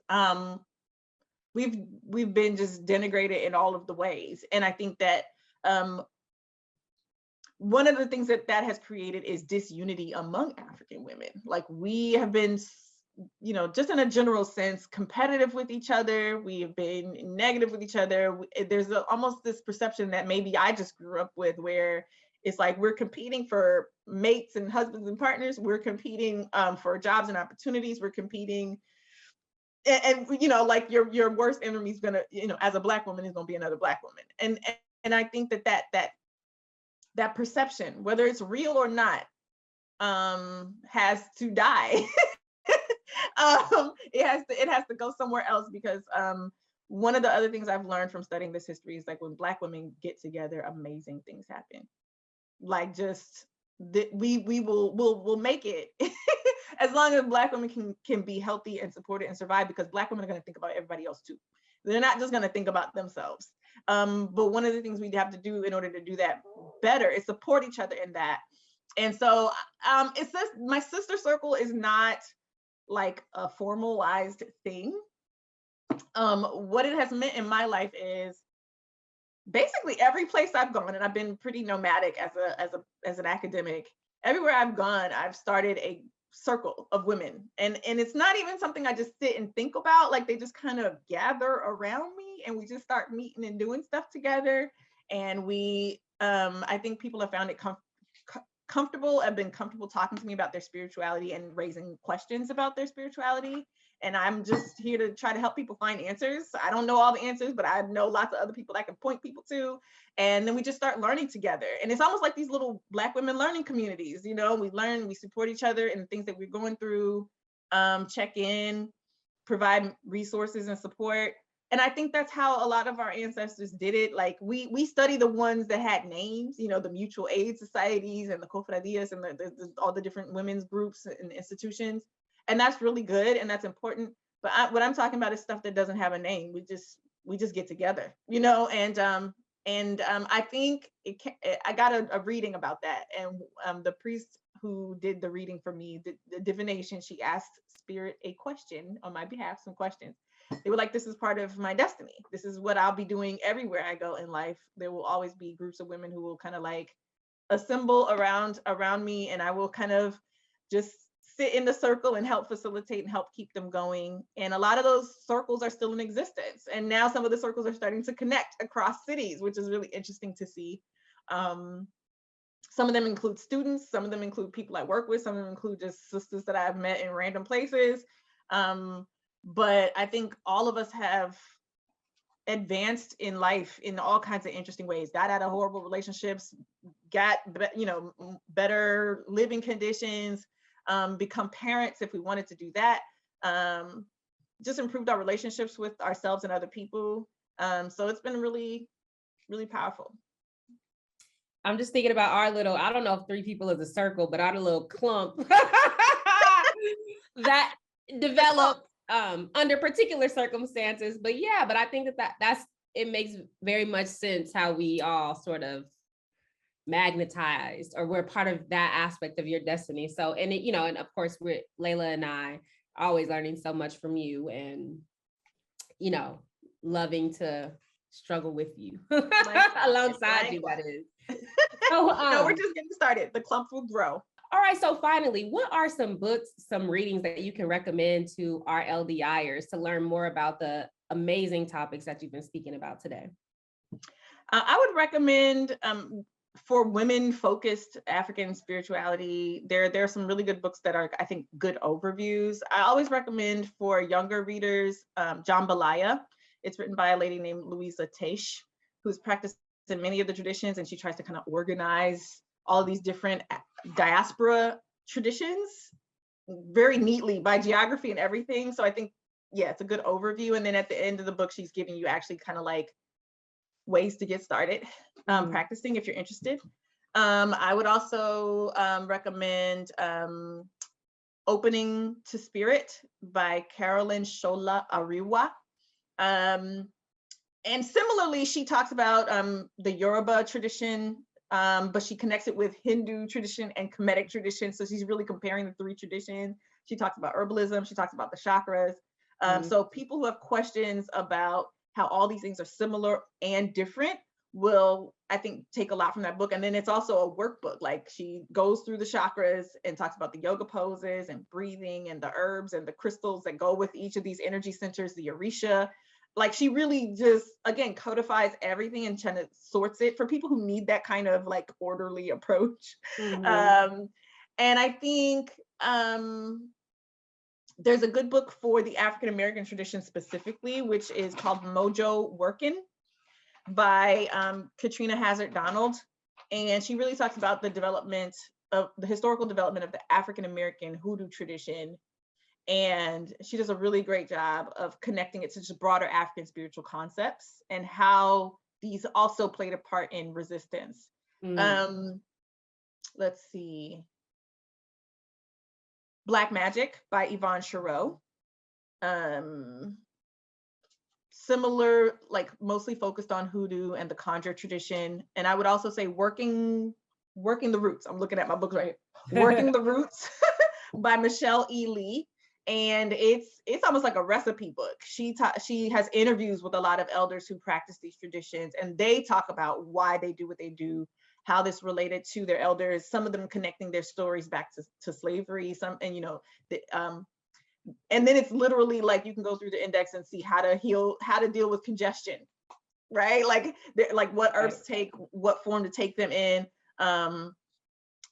we've been just denigrated in all of the ways. And I think that one of the things that has created is disunity among African women. Like, we have been, just in a general sense, competitive with each other. We have been negative with each other. There's almost this perception that maybe I just grew up with, where it's like we're competing for mates and husbands and partners. We're competing for jobs and opportunities. We're competing, and like your worst enemy is gonna, as a Black woman, is gonna be another Black woman. And I think that perception, whether it's real or not, has to die. It has to go somewhere else, because one of the other things I've learned from studying this history is, like, when Black women get together, amazing things happen. Like, just we'll make it as long as Black women can be healthy and supported and survive, because Black women are going to think about everybody else too. They're not just going to think about themselves. But one of the things we have to do in order to do that better is support each other in that. And so it says my sister circle is not like a formalized thing. What it has meant in my life is basically every place I've gone, and I've been pretty nomadic as an academic. Everywhere I've gone, I've started a circle of women, and it's not even something I just sit and think about. Like, they just kind of gather around me, and we just start meeting and doing stuff together. And we, I think people have found it comfortable, have been comfortable talking to me about their spirituality and raising questions about their spirituality. And I'm just here to try to help people find answers. I don't know all the answers, but I know lots of other people that I can point people to. And then we just start learning together. And it's almost like these little Black women learning communities. We learn, we support each other in the things that we're going through, check in, provide resources and support. And I think that's how a lot of our ancestors did it. Like, we study the ones that had names, the mutual aid societies and the cofradías and all the different women's groups and institutions. And that's really good, and that's important. But what I'm talking about is stuff that doesn't have a name. We just get together, and I think I got a reading about that. And the priest who did the reading for me, the divination, she asked spirit a question on my behalf, some questions. They were like, this is part of my destiny. This is what I'll be doing everywhere I go in life. There will always be groups of women who will kind of like assemble around me, and I will kind of just sit in the circle and help facilitate and help keep them going. And a lot of those circles are still in existence. And now some of the circles are starting to connect across cities, which is really interesting to see. Some of them include students, some of them include people I work with, some of them include just sisters that I've met in random places. But I think all of us have advanced in life in all kinds of interesting ways, got out of horrible relationships, got better living conditions, become parents if we wanted to do that, just improved our relationships with ourselves and other people. So it's been really, really powerful. I'm just thinking about our little, I don't know if 3 people is a circle, but our little clump that developed under particular circumstances. But yeah, but I think that's it makes very much sense how we all sort of magnetized, or we're part of that aspect of your destiny. So, and it, and of course we're Layla and I always learning so much from you, and loving to struggle with you alongside you. That is. So, no, we're just getting started. The clump will grow. All right, so finally, what are some books, some readings that you can recommend to our LDIers to learn more about the amazing topics that you've been speaking about today? I would recommend for women-focused African spirituality, there are some really good books that are, I think, good overviews. I always recommend for younger readers, Jambalaya. It's written by a lady named Louisa Teish, who's practiced in many of the traditions, and she tries to kind of organize all these different diaspora traditions very neatly by geography and everything. So I think, yeah, it's a good overview. And then at the end of the book, she's giving you actually kind of like ways to get started practicing if you're interested. I would also recommend Opening to Spirit by Carolyn Shola Ariwa. And similarly, she talks about the Yoruba tradition, but she connects it with Hindu tradition and Kemetic tradition. So she's really comparing the three traditions. She talks about herbalism. She talks about the chakras. So people who have questions about how all these things are similar and different will, I think, take a lot from that book. And then it's also a workbook. Like she goes through the chakras and talks about the yoga poses and breathing and the herbs and the crystals that go with each of these energy centers, the Orisha. Like she really just, again, codifies everything and kind of sorts it for people who need that kind of like orderly approach. And I think there's a good book for the African-American tradition specifically, which is called Mojo Workin' by Katrina Hazard Donald. And she really talks about the development of the historical development of the African-American hoodoo tradition. And she does a really great job of connecting it to just broader African spiritual concepts and how these also played a part in resistance. Let's see. Black Magic by Yvonne Chareau. Similar, like mostly focused on hoodoo and the conjure tradition. And I would also say Working the Roots. I'm looking at my book right here. Working the Roots by Michelle E. Lee. And it's almost like a recipe book. She has interviews with a lot of elders who practice these traditions, and they talk about why they do what they do, how this related to their elders, some of them connecting their stories back to slavery, and and then it's literally like you can go through the index and see how to deal with congestion, right? Like what herbs take, what form to take them in.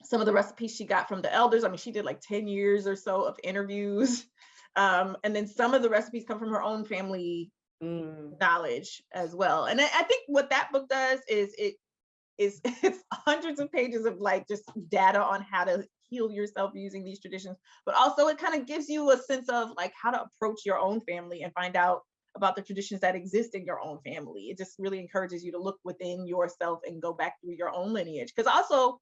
Some of the recipes she got from the elders. I mean, she did like 10 years or so of interviews. And then some of the recipes come from her own family knowledge as well. And I think what that book does is it's hundreds of pages of like just data on how to heal yourself using these traditions, but also it kind of gives you a sense of like how to approach your own family and find out about the traditions that exist in your own family. It just really encourages you to look within yourself and go back through your own lineage. Because also,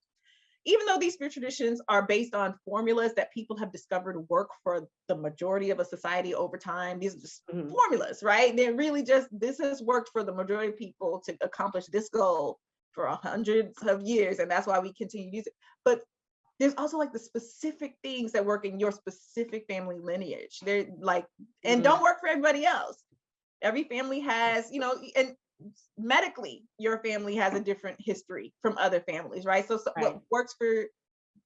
even though these spiritual traditions are based on formulas that people have discovered work for the majority of a society over time, these are just formulas, right? They're really just, this has worked for the majority of people to accomplish this goal for hundreds of years, and that's why we continue to use it. But there's also like the specific things that work in your specific family lineage. They're like, and don't work for everybody else. Every family has, and medically, your family has a different history from other families, right? So what works for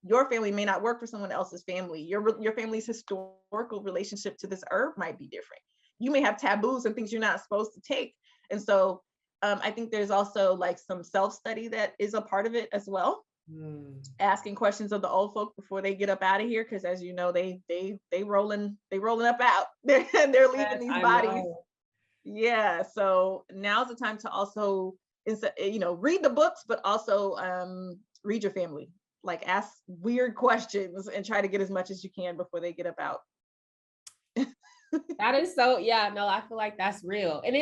your family may not work for someone else's family. Your family's historical relationship to this herb might be different. You may have taboos and things you're not supposed to take. And so I think there's also like some self-study that is a part of it as well. Asking questions of the old folk before they get up out of here, because as you know, they rolling up out. They're leaving these bodies. Yeah, so now's the time to also, read the books, but also read your family. Like ask weird questions and try to get as much as you can before they get up out. That is so, I feel like that's real. And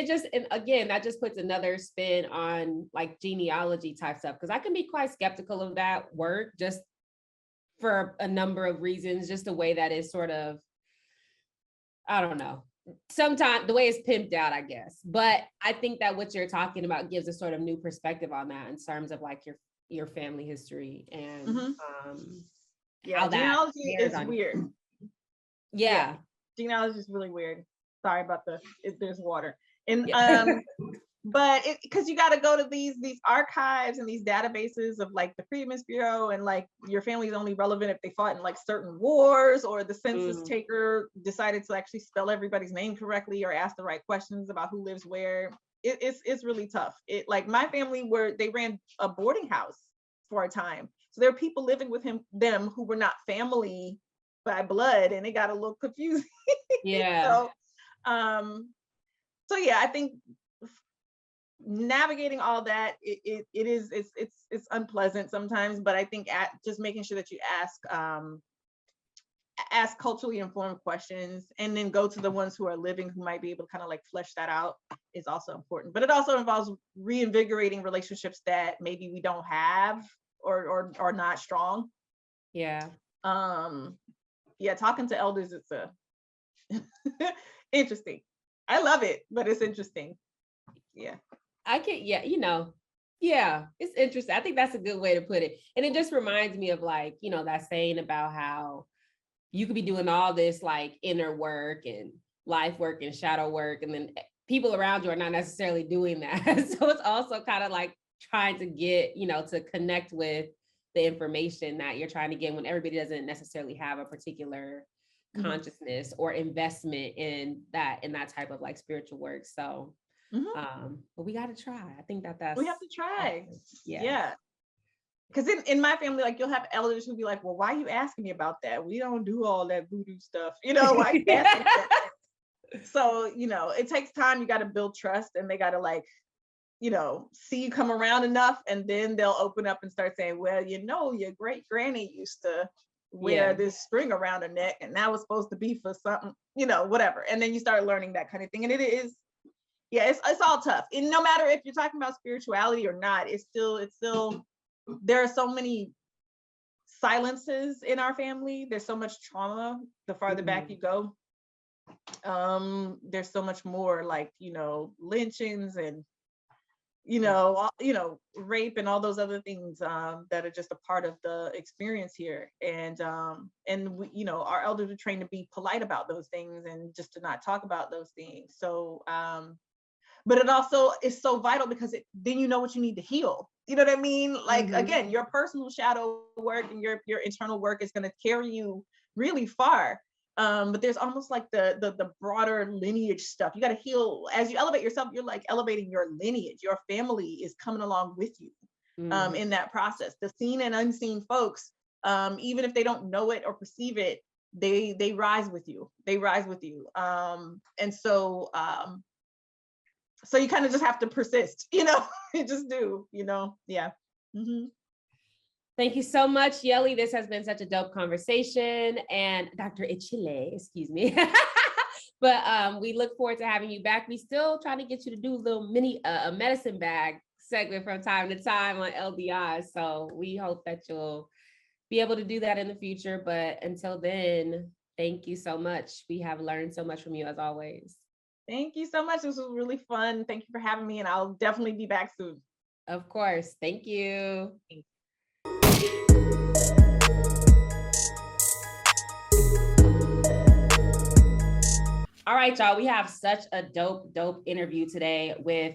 again, that just puts another spin on like genealogy type stuff, because I can be quite skeptical of that work just for a number of reasons, just the way that is sort of, I don't know, sometimes the way it's pimped out, I guess. But I think that what you're talking about gives a sort of new perspective on that in terms of like your family history and how that genealogy is weird. Yeah. Genealogy is really weird. Sorry about there's water. And but because you got to go to these archives and these databases of like the Freedmen's Bureau, and like your family is only relevant if they fought in like certain wars, or the census taker decided to actually spell everybody's name correctly or ask the right questions about who lives where. It's really tough. It, like, my family they ran a boarding house for a time, so there were people living with them who were not family by blood, and it got a little confusing. Yeah. So yeah, I think navigating all that, it's unpleasant sometimes, but I think just making sure that you ask culturally informed questions, and then go to the ones who are living, who might be able to kind of like flesh that out, is also important. But it also involves reinvigorating relationships that maybe we don't have or are not strong. Yeah. Yeah, talking to elders, it's interesting. I love it, but it's interesting. Yeah. Yeah, it's interesting. I think that's a good way to put it. And it just reminds me of, like, that saying about how you could be doing all this like inner work and life work and shadow work, and then people around you are not necessarily doing that. So it's also kind of like trying to get, to connect with the information that you're trying to get, when everybody doesn't necessarily have a particular consciousness or investment in that type of like spiritual work. So but we got to try. I think we have to try. Yeah. Because in my family, like, you'll have elders who'll be like, well, why are you asking me about that? We don't do all that voodoo stuff, why you asking that? So, it takes time. You got to build trust, and they got to, like, see you come around enough, and then they'll open up and start saying, well, your great granny used to wear this string around her neck, and that was supposed to be for something, whatever. And then you start learning that kind of thing. And it is, it's all tough. And no matter if you're talking about spirituality or not, it's still, there are so many silences in our family. There's so much trauma the farther back you go. There's so much more, like, lynchings and rape and all those other things that are just a part of the experience here. And we, our elders are trained to be polite about those things and just to not talk about those things. So but it also is so vital, because then you know what you need to heal. You know what I mean? Like, again, your personal shadow work and your internal work is going to carry you really far. But there's almost like the broader lineage stuff. You got to heal. As you elevate yourself, you're like elevating your lineage. Your family is coming along with you in that process. The seen and unseen folks, even if they don't know it or perceive it, they rise with you. They rise with you. And so you kind of just have to persist, you just do, yeah. Thank you so much, Yelly. This has been such a dope conversation. And Dr. Ichile, excuse me. But we look forward to having you back. We still trying to get you to do a little mini medicine bag segment from time to time on LDI. So we hope that you'll be able to do that in the future. But until then, thank you so much. We have learned so much from you, as always. Thank you so much. This was really fun. Thank you for having me, and I'll definitely be back soon. Of course. Thank you. Thanks. All right, y'all, we have such a dope interview today with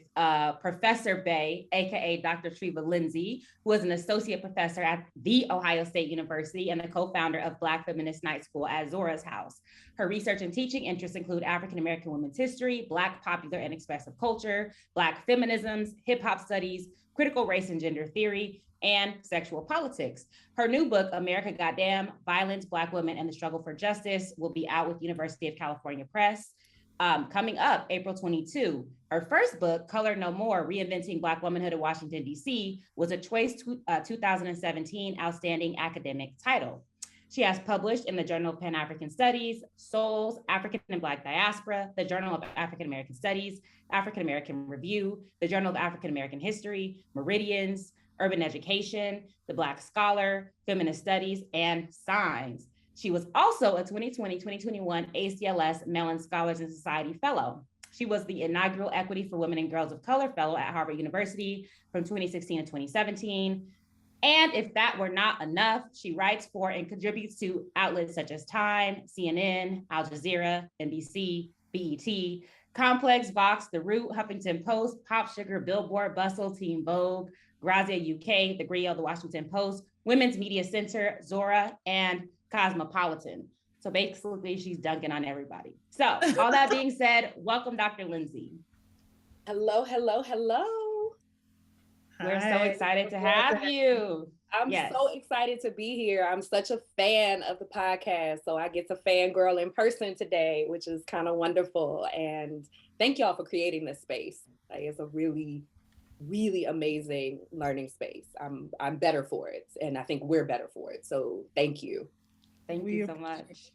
Professor Bay, aka Dr. Triva Lindsay, who is an associate professor at The Ohio State University and the co-founder of Black Feminist Night School at Zora's House. Her research and teaching interests include African-American women's history, Black popular and expressive culture, Black feminisms, hip hop studies, critical race and gender theory, and sexual politics. Her new book, America Goddamn, Violence, Black Women, and the Struggle for Justice, will be out with University of California Press coming up April 22. Her first book, Color No More, Reinventing Black Womanhood in Washington, D.C., was a Choice 2017 Outstanding Academic title. She has published in the Journal of Pan-African Studies, Souls, African and Black Diaspora, the Journal of African American Studies, African American Review, the Journal of African American History, Meridians, Urban Education, The Black Scholar, Feminist Studies, and Signs. She was also a 2020-2021 ACLS Mellon Scholars in Society Fellow. She was the inaugural Equity for Women and Girls of Color Fellow at Harvard University from 2016 to 2017. And if that were not enough, she writes for and contributes to outlets such as Time, CNN, Al Jazeera, NBC, BET, Complex, Vox, The Root, Huffington Post, Pop Sugar, Billboard, Bustle, Teen Vogue, Grazia UK, The Griot, The Washington Post, Women's Media Center, Zora, and Cosmopolitan. So basically, she's dunking on everybody. So all that being said, welcome, Dr. Lindsay. Hello, hello, hello. We're so excited to have you. I'm so excited to be here. I'm such a fan of the podcast. So I get to fangirl in person today, which is kind of wonderful. And thank y'all for creating this space. Like, it's a really, really amazing learning space. I'm better for it. And I think we're better for it. So thank you. Thank you so much.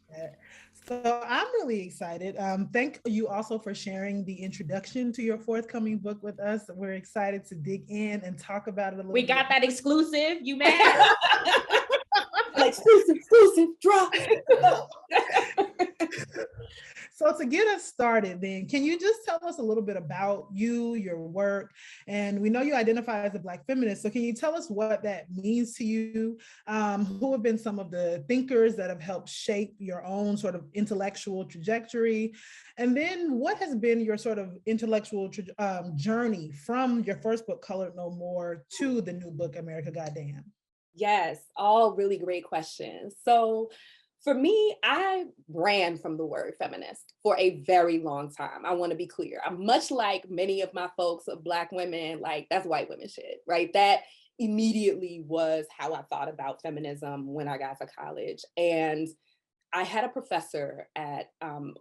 So I'm really excited. Thank you also for sharing the introduction to your forthcoming book with us. We're excited to dig in and talk about it a little bit. We got that exclusive. You mad? exclusive drop. So to get us started then, can you just tell us a little bit about you, your work? And we know you identify as a Black feminist, so can you tell us what that means to you? Who have been some of the thinkers that have helped shape your own sort of intellectual trajectory? And then what has been your sort of intellectual journey from your first book, Colored No More, to the new book, America Goddamn? Yes, all really great questions. So for me, I ran from the word feminist for a very long time. I want to be clear. I'm much like many of my folks of Black women, like that's white women shit, right? That immediately was how I thought about feminism when I got to college. And I had a professor at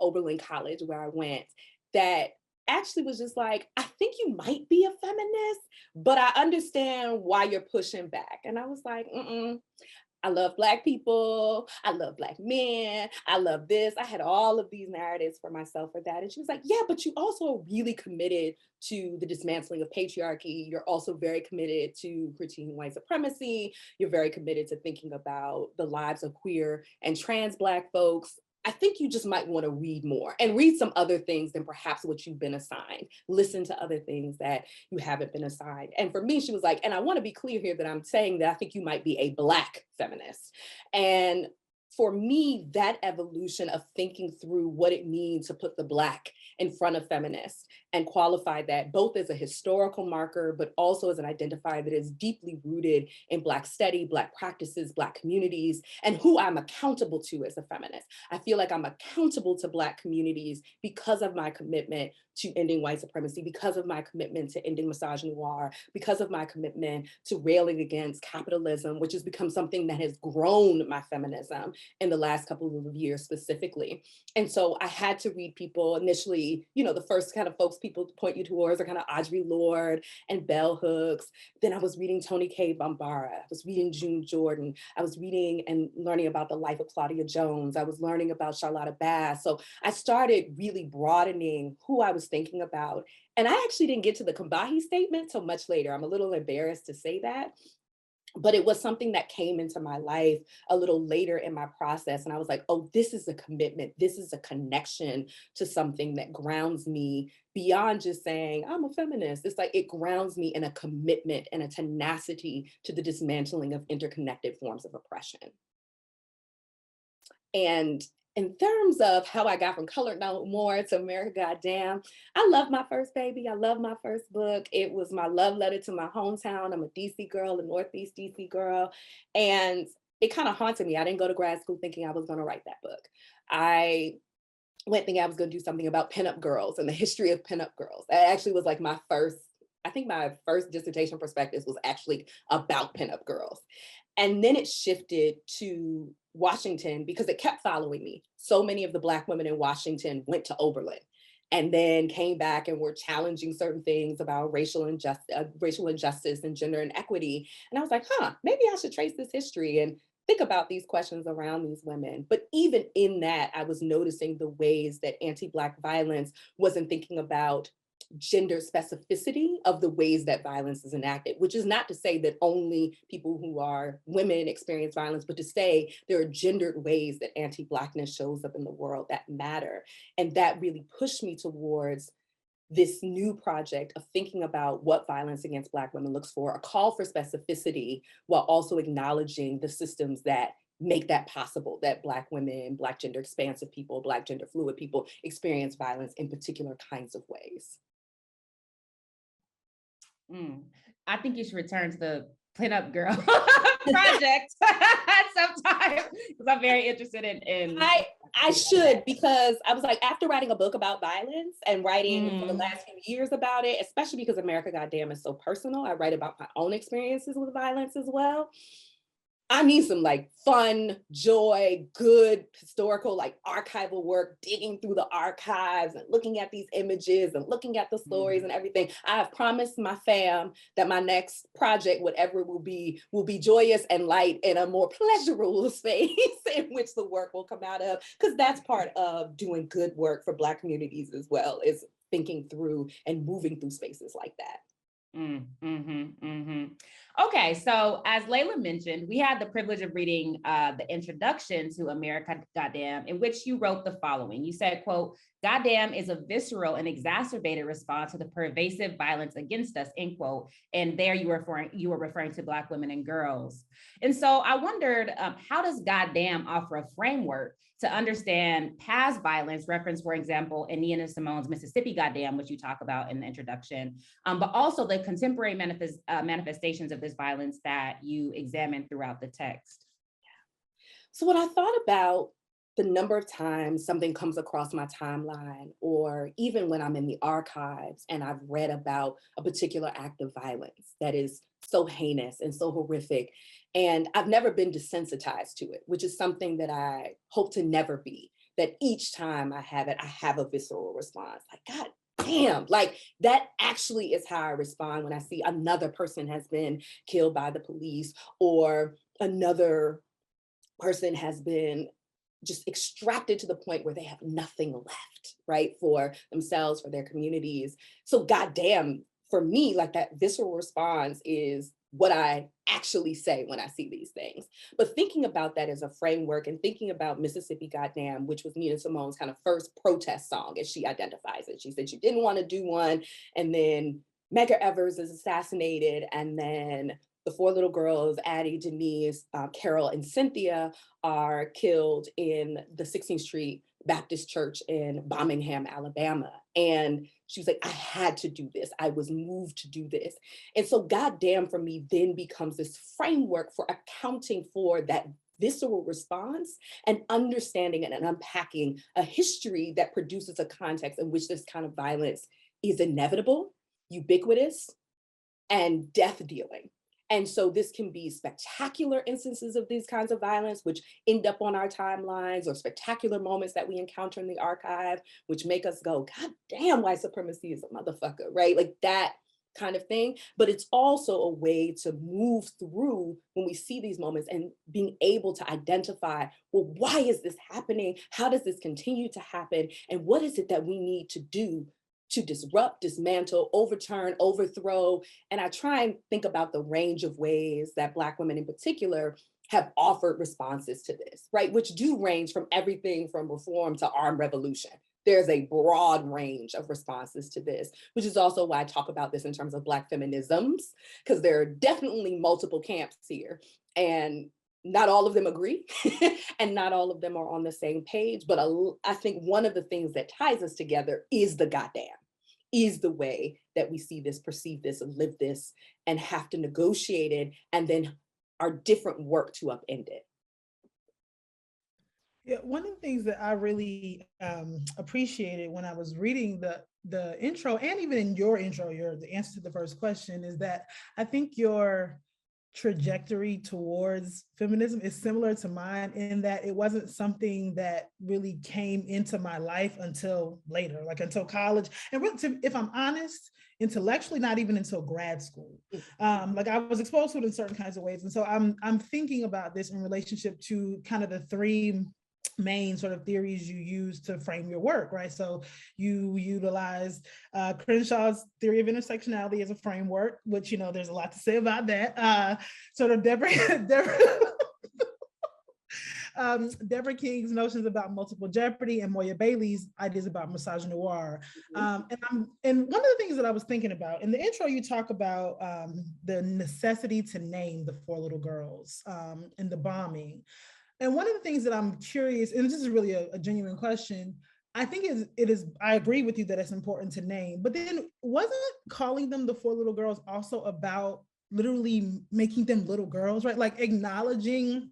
Oberlin College where I went that actually was just like, I think you might be a feminist, but I understand why you're pushing back. And I was like, I love Black people. I love Black men. I love this. I had all of these narratives for myself for that. And she was like, yeah, but you also are really committed to the dismantling of patriarchy. You're also very committed to critiquing white supremacy. You're very committed to thinking about the lives of queer and trans Black folks. I think you just might want to read more and read some other things than perhaps what you've been assigned. Listen to other things that you haven't been assigned. And for me, she was like, and I want to be clear here that I'm saying that I think you might be a Black feminist. And for me, that evolution of thinking through what it means to put the Black in front of feminists and qualify that both as a historical marker, but also as an identifier that is deeply rooted in Black study, Black practices, Black communities, and who I'm accountable to as a feminist. I feel like I'm accountable to Black communities because of my commitment to ending white supremacy, because of my commitment to ending misogynoir, because of my commitment to railing against capitalism, which has become something that has grown my feminism in the last couple of years specifically. And so I had to read people initially, you know, the first kind of folks people point you towards are kind of Audre Lorde and Bell Hooks. Then I was reading Toni Cade Bambara. I was reading June Jordan. I was reading and learning about the life of Claudia Jones. I was learning about Charlotta Bass. So I started really broadening who I was thinking about. And I actually didn't get to the Combahee statement till much later. I'm a little embarrassed to say that. But it was something that came into my life a little later in my process. And I was like, oh, this is a commitment. This is a connection to something that grounds me beyond just saying, I'm a feminist. It's like, it grounds me in a commitment and a tenacity to the dismantling of interconnected forms of oppression. And in terms of how I got from Colored No More to America Goddamn, I love my first baby. I love my first book. It was my love letter to my hometown. I'm a DC girl, a Northeast DC girl. And it kind of haunted me. I didn't go to grad school thinking I was going to write that book. I went thinking I was going to do something about pinup girls and the history of pinup girls. That actually was like my first dissertation perspective was actually about pinup girls. And then it shifted to Washington because it kept following me. So many of the Black women in Washington went to Oberlin and then came back and were challenging certain things about racial injustice and gender inequity. And I was like, maybe I should trace this history and think about these questions around these women. But even in that, I was noticing the ways that anti-Black violence wasn't thinking about gender specificity of the ways that violence is enacted, which is not to say that only people who are women experience violence, but to say there are gendered ways that anti-Blackness shows up in the world that matter. And that really pushed me towards this new project of thinking about what violence against Black women looks for, a call for specificity while also acknowledging the systems that make that possible, that Black women, Black gender expansive people, Black gender fluid people experience violence in particular kinds of ways. I think you should return to the Pin Up Girl project sometime, because I'm very interested in I should, because I was like, after writing a book about violence and writing for the last few years about it, especially because America Goddamn is so personal, I write about my own experiences with violence as well. I need some like fun, joy, good historical, like archival work, digging through the archives and looking at these images and looking at the stories and everything. I have promised my fam that my next project, whatever it will be joyous and light in a more pleasurable space in which the work will come out of, because that's part of doing good work for Black communities as well, is thinking through and moving through spaces like that. Okay, so as Layla mentioned, we had the privilege of reading the introduction to America Goddamn, in which you wrote the following. You said, quote, "Goddamn is a visceral and exacerbated response to the pervasive violence against us," end quote. And there you were referring to Black women and girls. And so I wondered, how does Goddamn offer a framework to understand past violence, referenced, for example, in Nina Simone's Mississippi Goddamn, which you talk about in the introduction, but also the contemporary manifestations of this violence that you examine throughout the text? So when I thought about the number of times something comes across my timeline, or even when I'm in the archives and I've read about a particular act of violence that is so heinous and so horrific, and I've never been desensitized to it, which is something that I hope to never be, that each time I have it, I have a visceral response. Like, God damn, like that actually is how I respond when I see another person has been killed by the police, or another person has been just extracted to the point where they have nothing left, right, for themselves, for their communities. So goddamn, for me, like that visceral response is what I actually say when I see these things. But thinking about that as a framework, and thinking about Mississippi Goddamn, which was Nina Simone's kind of first protest song, as she identifies it. She said she didn't want to do one, and then Medgar Evers is assassinated, and then the four little girls, Addie, Denise, Carol, and Cynthia, are killed in the 16th Street Baptist Church in Birmingham, Alabama. And she was like, I had to do this. I was moved to do this. And so goddamn for me then becomes this framework for accounting for that visceral response and understanding and unpacking a history that produces a context in which this kind of violence is inevitable, ubiquitous, and death dealing. And so this can be spectacular instances of these kinds of violence, which end up on our timelines, or spectacular moments that we encounter in the archive, which make us go, God damn, white supremacy is a motherfucker, right? Like that kind of thing. But it's also a way to move through when we see these moments and being able to identify, well, why is this happening? How does this continue to happen? And what is it that we need to do to disrupt, dismantle, overturn, overthrow? And I try and think about the range of ways that Black women in particular have offered responses to this, right? Which do range from everything from reform to armed revolution. There's a broad range of responses to this, which is also why I talk about this in terms of Black feminisms, because there are definitely multiple camps here. And not all of them agree, and not all of them are on the same page. But I think one of the things that ties us together is the goddamn, is the way that we see this, perceive this, and live this, and have to negotiate it, and then our different work to upend it. Yeah, one of the things that I really appreciated when I was reading the intro, and even in your intro, the answer to the first question, is that I think your trajectory towards feminism is similar to mine, in that it wasn't something that really came into my life until later, like until college. And really, if I'm honest, intellectually, not even until grad school. Like I was exposed to it in certain kinds of ways. And so I'm thinking about this in relationship to kind of the three main sort of theories you use to frame your work, right? So you utilize Crenshaw's theory of intersectionality as a framework, which, you know, there's a lot to say about that. Sort of Deborah King's notions about multiple jeopardy, and Moya Bailey's ideas about misogynoir. And one of the things that I was thinking about, in the intro, you talk about the necessity to name the four little girls in the bombing. And one of the things that I'm curious, and this is really a genuine question, I think I agree with you that it's important to name, but then wasn't calling them the four little girls also about literally making them little girls, right? Like acknowledging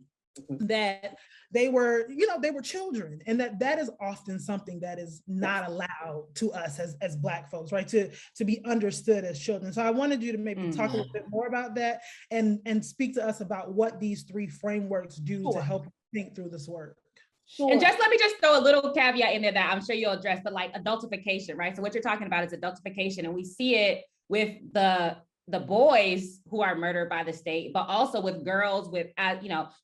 that they were, they were children, and that is often something that is not allowed to us as Black folks, right? To be understood as children. So I wanted you to maybe talk a little bit more about that and speak to us about what these three frameworks do to help think through this work. Sure. And just let me just throw a little caveat in there that I'm sure you'll address, but like adultification, right? So what you're talking about is adultification, and we see it with the boys who are murdered by the state, but also with girls with,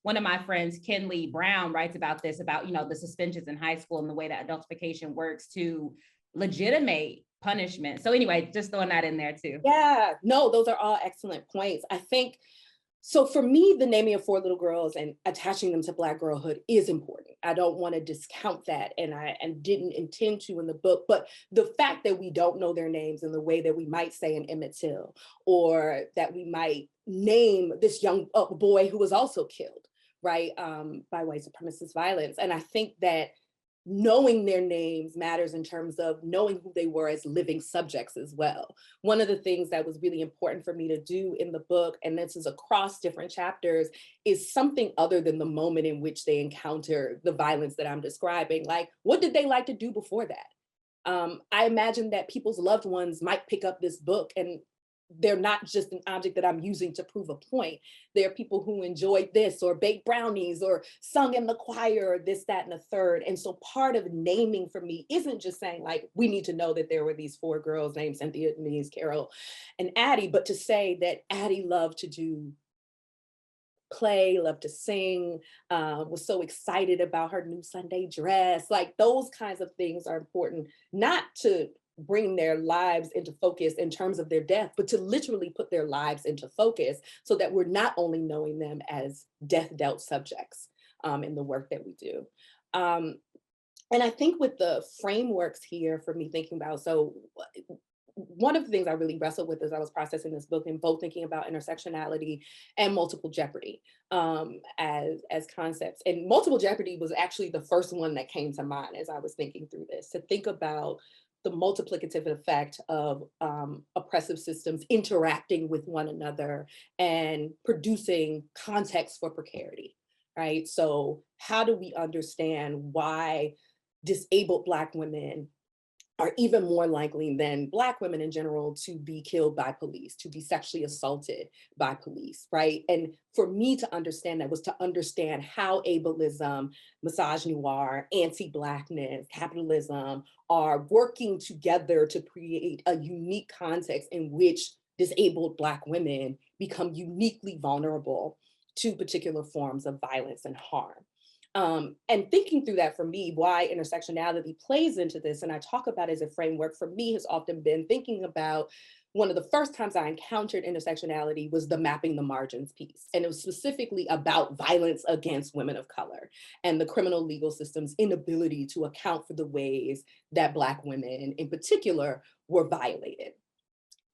one of my friends, Kinley Brown, writes about this, about, the suspensions in high school and the way that adultification works to legitimate punishment. So anyway, just throwing that in there too. Yeah, no, those are all excellent points. I think, so for me, the naming of four little girls and attaching them to Black girlhood is important. I don't want to discount that, and I didn't intend to in the book, but the fact that we don't know their names in the way that we might say in Emmett Till, or that we might name this young boy who was also killed, right, by white supremacist violence. And I think that knowing their names matters in terms of knowing who they were as living subjects as well. One of the things that was really important for me to do in the book, and this is across different chapters, is something other than the moment in which they encounter the violence that I'm describing. Like, what did they like to do before that? I imagine that people's loved ones might pick up this book and they're not just an object that I'm using to prove a point. There are people who enjoyed this or baked brownies or sung in the choir or this, that, and the third. And so part of naming for me isn't just saying like, we need to know that there were these four girls named Cynthia, Denise, Carol, and Addie, but to say that Addie loved to do play, loved to sing, was so excited about her new Sunday dress. Like those kinds of things are important, not to bring their lives into focus in terms of their death, but to literally put their lives into focus so that we're not only knowing them as death dealt subjects in the work that we do. And I think with the frameworks here for me thinking about, so one of the things I really wrestled with as I was processing this book and both thinking about intersectionality and multiple jeopardy as concepts. And multiple jeopardy was actually the first one that came to mind as I was thinking through this, to think about the multiplicative effect of oppressive systems interacting with one another and producing context for precarity, right? So how do we understand why disabled Black women are even more likely than Black women in general to be killed by police, to be sexually assaulted by police, right? And for me to understand that was to understand how ableism, misogynoir, anti-Blackness, capitalism are working together to create a unique context in which disabled Black women become uniquely vulnerable to particular forms of violence and harm. And thinking through that for me, why intersectionality plays into this, and I talk about it as a framework, for me has often been thinking about one of the first times I encountered intersectionality was the mapping the margins piece. And it was specifically about violence against women of color and the criminal legal system's inability to account for the ways that Black women in particular were violated.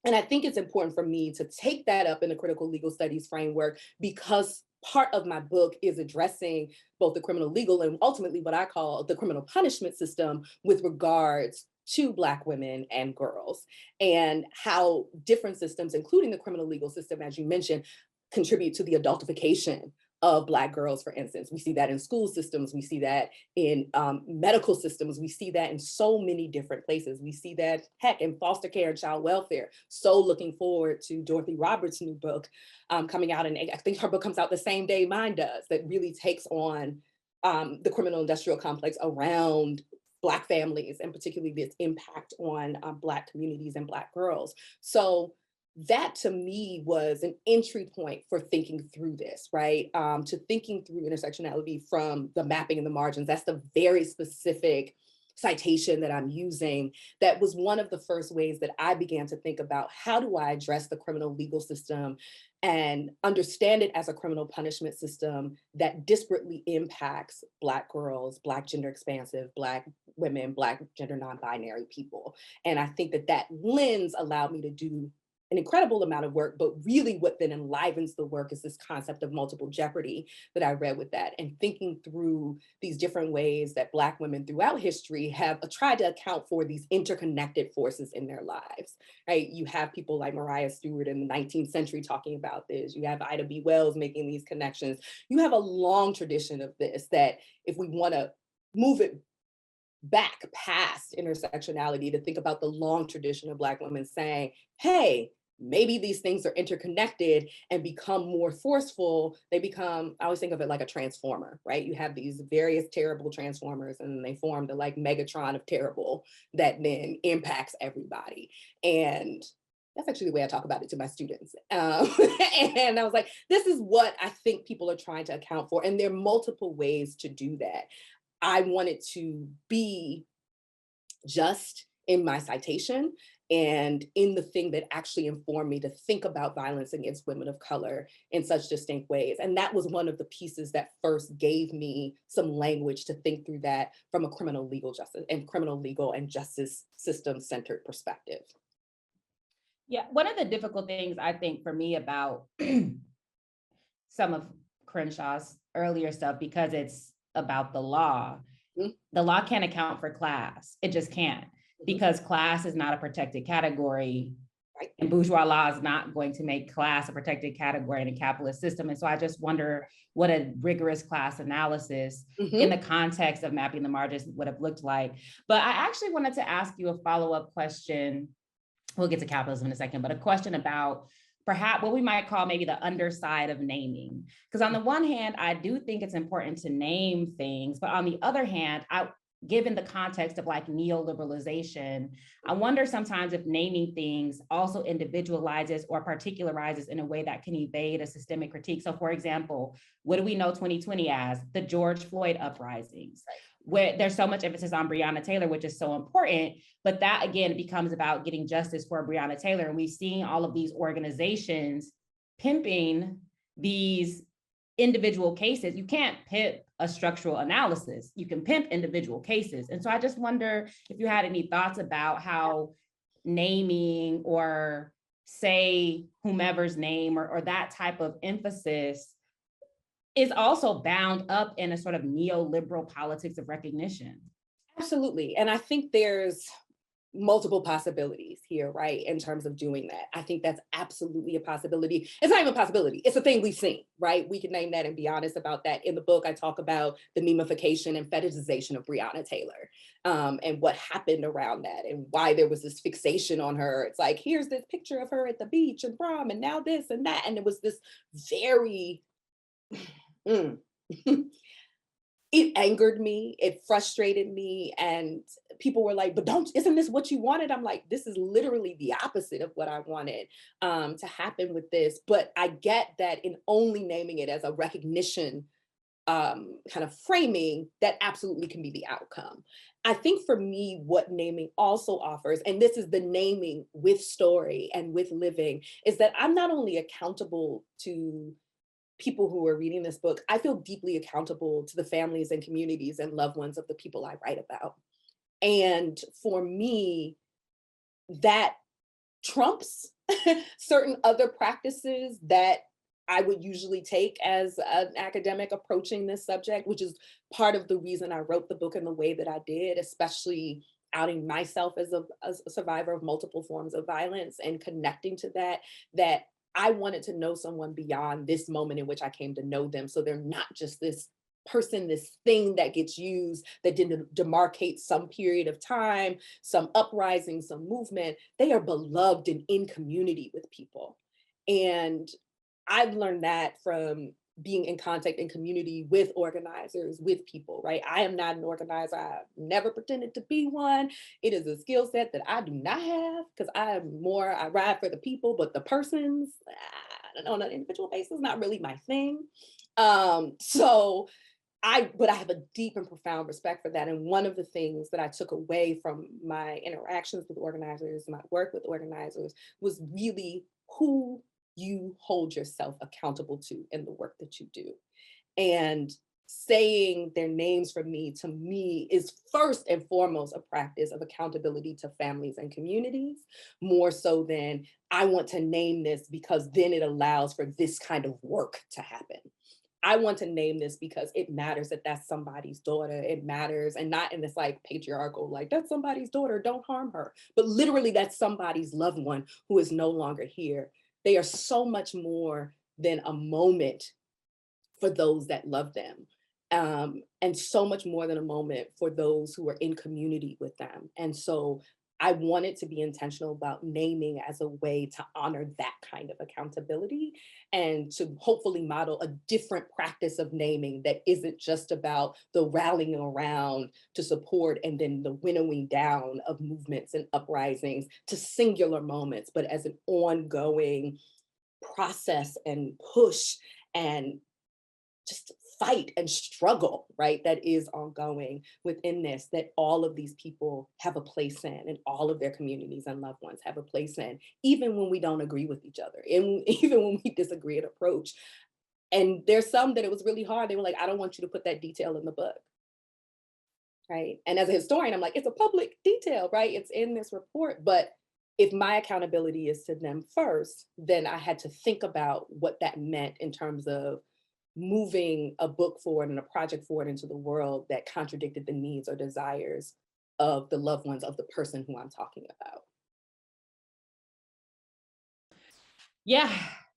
And I think it's important for me to take that up in the critical legal studies framework because part of my book is addressing both the criminal legal and ultimately what I call the criminal punishment system with regards to Black women and girls, and how different systems, including the criminal legal system, as you mentioned, contribute to the adultification of Black girls, for instance. We see that in school systems, we see that in medical systems, we see that in so many different places. We see that, heck, in foster care and child welfare. So looking forward to Dorothy Roberts' new book coming out, and I think her book comes out the same day mine does, that really takes on the criminal industrial complex around Black families, and particularly this impact on Black communities and Black girls. So that to me was an entry point for thinking through this, right? To thinking through intersectionality from the mapping and the margins. That's the very specific citation that I'm using. That was one of the first ways that I began to think about how do I address the criminal legal system and understand it as a criminal punishment system that disparately impacts Black girls, Black gender expansive, Black women, Black gender non-binary people. And I think that that lens allowed me to do an incredible amount of work, but really what then enlivens the work is this concept of multiple jeopardy that I read with that, and thinking through these different ways that Black women throughout history have tried to account for these interconnected forces in their lives, right? You have people like Mariah Stewart in the 19th century talking about this. You have Ida B. Wells making these connections. You have a long tradition of this, that if we want to move it back past intersectionality to think about the long tradition of Black women saying, hey, maybe these things are interconnected and become more forceful. They become, I always think of it like a transformer, right? You have these various terrible transformers and then they form the like Megatron of terrible that then impacts everybody. And that's actually the way I talk about it to my students. And I was like, this is what I think people are trying to account for. And there are multiple ways to do that. I wanted to be just in my citation and in the thing that actually informed me to think about violence against women of color in such distinct ways. And that was one of the pieces that first gave me some language to think through that from a criminal legal and justice system centered perspective. Yeah, one of the difficult things I think for me about some of Crenshaw's earlier stuff, because it's about the law, the law can't account for class. It just can't, because class is not a protected category. Right. And bourgeois law is not going to make class a protected category in a capitalist system. And so I just wonder what a rigorous class analysis in the context of mapping the margins would have looked like. But I actually wanted to ask you a follow-up question. We'll get to capitalism in a second, but a question about perhaps what we might call maybe the underside of naming. Because on the one hand, I do think it's important to name things, but on the other hand, given the context of like neoliberalization, I wonder sometimes if naming things also individualizes or particularizes in a way that can evade a systemic critique. So for example, what do we know 2020 as? The George Floyd uprisings, where there's so much emphasis on Breonna Taylor, which is so important, but that again becomes about getting justice for Breonna Taylor. And we've seen all of these organizations pimping these individual cases. You can't pimp a structural analysis, you can pimp individual cases. And so I just wonder if you had any thoughts about how naming or say whomever's name or that type of emphasis is also bound up in a sort of neoliberal politics of recognition. Absolutely. And I think there's multiple possibilities here, right, in terms of doing that. I think that's absolutely a possibility. It's not even a possibility. It's a thing we've seen, right? We can name that and be honest about that. In the book, I talk about the memification and fetishization of Breonna Taylor and what happened around that and why there was this fixation on her. It's like, here's this picture of her at the beach and prom and now this and that. And it was this very... it angered me, it frustrated me, and people were like, but isn't this what you wanted? I'm like, this is literally the opposite of what I wanted to happen with this. But I get that in only naming it as a recognition kind of framing, that absolutely can be the outcome. I think for me, what naming also offers, and this is the naming with story and with living, is that I'm not only accountable to people who are reading this book, I feel deeply accountable to the families and communities and loved ones of the people I write about. And for me, that trumps certain other practices that I would usually take as an academic approaching this subject, which is part of the reason I wrote the book in the way that I did, especially outing myself as a survivor of multiple forms of violence and connecting to that I wanted to know someone beyond this moment in which I came to know them. So they're not just this person, this thing that gets used that didn't demarcate some period of time, some uprising, some movement. They are beloved and in community with people. And I've learned that from being in contact in community with organizers, with people, right? I am not an organizer. I've never pretended to be one. It is a skill set that I do not have because I ride for the people, but the persons on an individual basis, not really my thing. But I have a deep and profound respect for that. And one of the things that I took away from my interactions with organizers, my work with organizers, was really who you hold yourself accountable to in the work that you do. And saying their names for me, to me, is first and foremost a practice of accountability to families and communities, more so than I want to name this because then it allows for this kind of work to happen. I want to name this because it matters that that's somebody's daughter. It matters, and not in this like patriarchal, like that's somebody's daughter, don't harm her, but literally that's somebody's loved one who is no longer here. They are so much more than a moment for those that love them. And so much more than a moment for those who are in community with them. And so I wanted to be intentional about naming as a way to honor that kind of accountability and to hopefully model a different practice of naming that isn't just about the rallying around to support and then the winnowing down of movements and uprisings to singular moments, but as an ongoing process and push and just fight and struggle, right? That is ongoing within this, that all of these people have a place in, and all of their communities and loved ones have a place in, even when we don't agree with each other, and even when we disagree at approach. And there's some that it was really hard. They were like, I don't want you to put that detail in the book, right? And as a historian, I'm like, it's a public detail, right? It's in this report, but if my accountability is to them first, then I had to think about what that meant in terms of moving a book forward and a project forward into the world that contradicted the needs or desires of the loved ones of the person who I'm talking about. Yeah.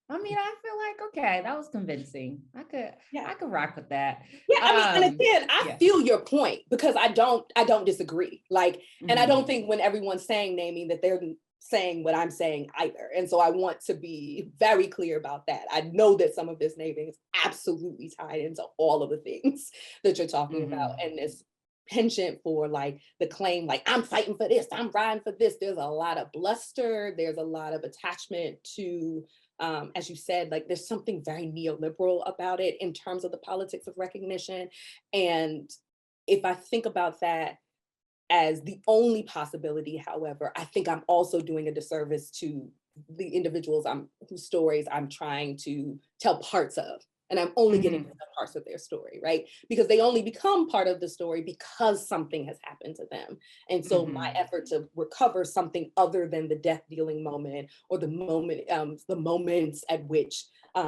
I mean, I feel like, okay, that was convincing. I could rock with that. Yeah, I mean, and again, I feel your point because I don't disagree. Like, and I don't think when everyone's saying naming that they're saying what I'm saying either. And so I want to be very clear about that. I know that some of this naming is absolutely tied into all of the things that you're talking about, and this penchant for like the claim, like I'm fighting for this, I'm riding for this. There's a lot of bluster. There's a lot of attachment to, as you said, like there's something very neoliberal about it in terms of the politics of recognition. And if I think about that as the only possibility, however, I think I'm also doing a disservice to the individuals whose stories I'm trying to tell parts of. And I'm only getting parts of their story, right? Because they only become part of the story because something has happened to them. And so my effort to recover something other than the death dealing moment or the moments at which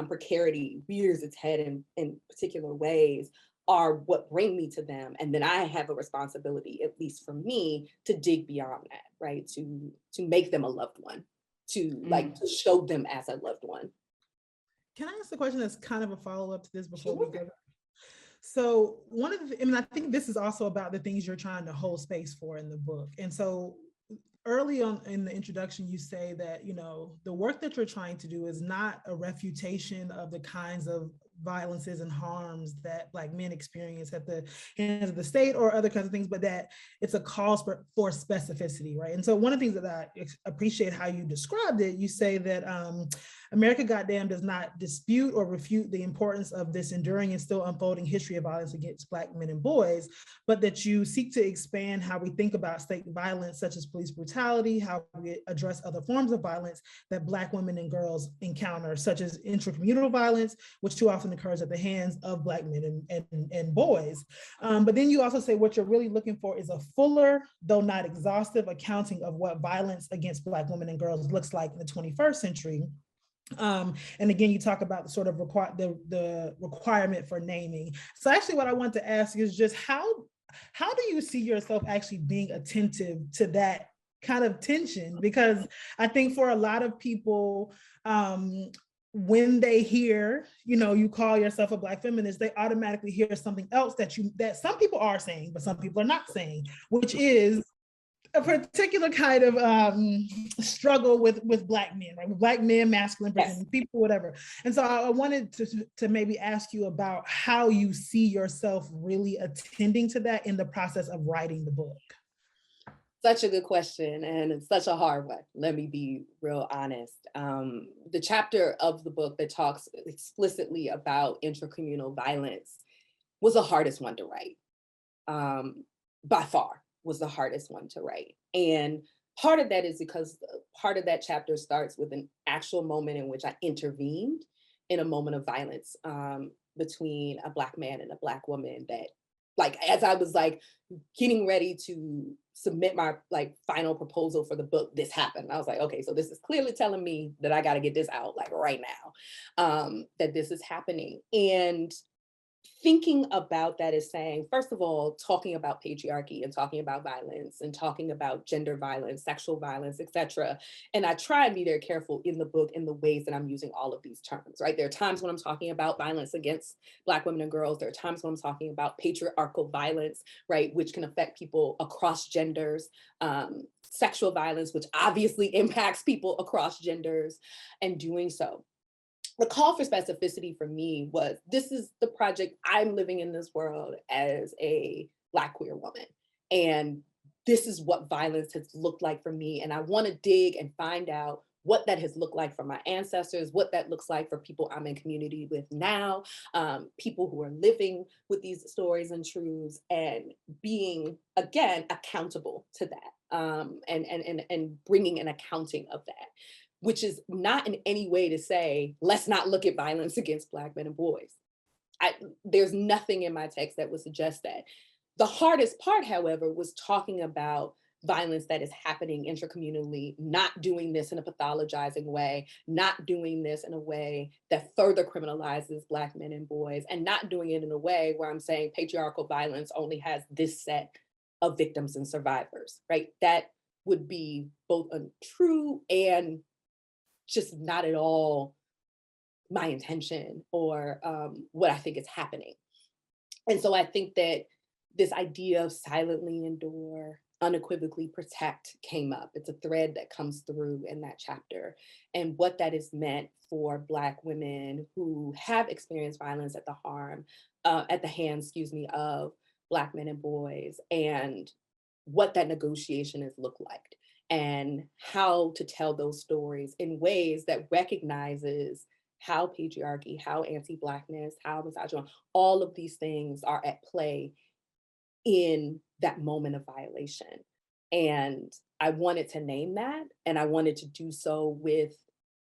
precarity rears its head in particular ways are what bring me to them. And then I have a responsibility, at least for me, to dig beyond that, right? To make them a loved one, to to show them as a loved one. Can I ask a question that's kind of a follow-up to this before we go? So one of the, I think this is also about the things you're trying to hold space for in the book. And so early on in the introduction, you say that, the work that you're trying to do is not a refutation of the kinds of violences and harms that Black men experience at the hands of the state or other kinds of things, but that it's a cause for specificity, right? And so one of the things that I appreciate how you described it, you say that America Goddamn does not dispute or refute the importance of this enduring and still unfolding history of violence against Black men and boys, but that you seek to expand how we think about state violence, such as police brutality, how we address other forms of violence that Black women and girls encounter, such as intracommunal violence, which too often occurs at the hands of Black men and boys. But then you also say what you're really looking for is a fuller, though not exhaustive, accounting of what violence against Black women and girls looks like in the 21st century. And again, you talk about the sort of the requirement for naming. So actually what I want to ask is just how do you see yourself actually being attentive to that kind of tension? Because I think for a lot of people, when they hear, you call yourself a Black feminist, they automatically hear something else that some people are saying, but some people are not saying, which is a particular kind of struggle with Black men, right? With Black men, masculine people, whatever. And so I wanted to maybe ask you about how you see yourself really attending to that in the process of writing the book. Such a good question, and it's such a hard one. Let me be real honest. The chapter of the book that talks explicitly about intracommunal violence was the hardest one to write. By far was the hardest one to write. And part of that is because part of that chapter starts with an actual moment in which I intervened in a moment of violence between a Black man and a Black woman that, like, as I was like getting ready to submit my like final proposal for the book, this happened. I was like, okay, so this is clearly telling me that I got to get this out like right now, that this is happening. And thinking about that is saying, first of all, talking about patriarchy and talking about violence and talking about gender violence, sexual violence, etc. And I try and be very careful in the book in the ways that I'm using all of these terms, right? There are times when I'm talking about violence against Black women and girls. There are times when I'm talking about patriarchal violence, right, which can affect people across genders, sexual violence, which obviously impacts people across genders, and doing so. The call for specificity for me was, this is the project. I'm living in this world as a Black queer woman. And this is what violence has looked like for me. And I want to dig and find out what that has looked like for my ancestors, what that looks like for people I'm in community with now, people who are living with these stories and truths, and being, again, accountable to that, and bringing an accounting of that. Which is not in any way to say, let's not look at violence against Black men and boys. There's nothing in my text that would suggest that. The hardest part, however, was talking about violence that is happening intracommunally, not doing this in a pathologizing way, not doing this in a way that further criminalizes Black men and boys, and not doing it in a way where I'm saying patriarchal violence only has this set of victims and survivors, right? That would be both untrue and just not at all my intention or what I think is happening. And so I think that this idea of silently endure, unequivocally protect came up. It's a thread that comes through in that chapter, and what that is meant for Black women who have experienced violence at the hands, of Black men and boys, and what that negotiation has looked like, and how to tell those stories in ways that recognizes how patriarchy, how anti-Blackness, how misogyny, all of these things are at play in that moment of violation. And I wanted to name that, and I wanted to do so with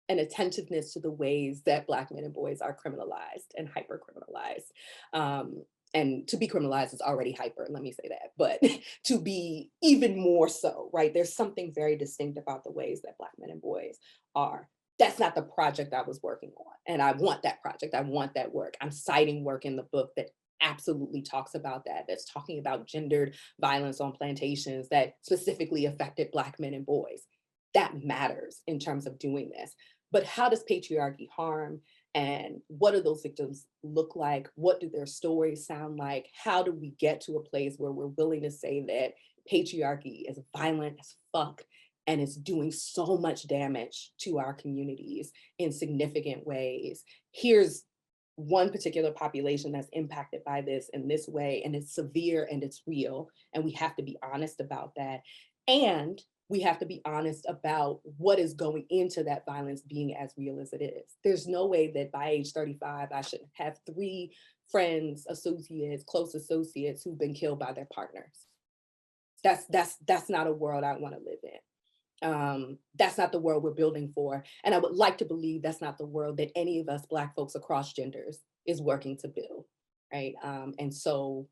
an attentiveness to the ways that Black men and boys are criminalized and hyper-criminalized. And to be criminalized is already hyper, let me say that, but to be even more so, right? There's something very distinct about the ways that Black men and boys are. That's not the project I was working on. And I want that project, I want that work. I'm citing work in the book that absolutely talks about that, that's talking about gendered violence on plantations that specifically affected Black men and boys. That matters in terms of doing this. But how does patriarchy harm? And what do those victims look like? What do their stories sound like? How do we get to a place where we're willing to say that patriarchy is violent as fuck and it's doing so much damage to our communities in significant ways? Here's one particular population that's impacted by this in this way, and it's severe and it's real, and we have to be honest about that. And we have to be honest about what is going into that violence being as real as it is. There's no way that by age 35, I should have 3 friends, associates, close associates who've been killed by their partners. That's not a world I want to live in. That's not the world we're building for. And I would like to believe that's not the world that any of us Black folks across genders is working to build, right? And so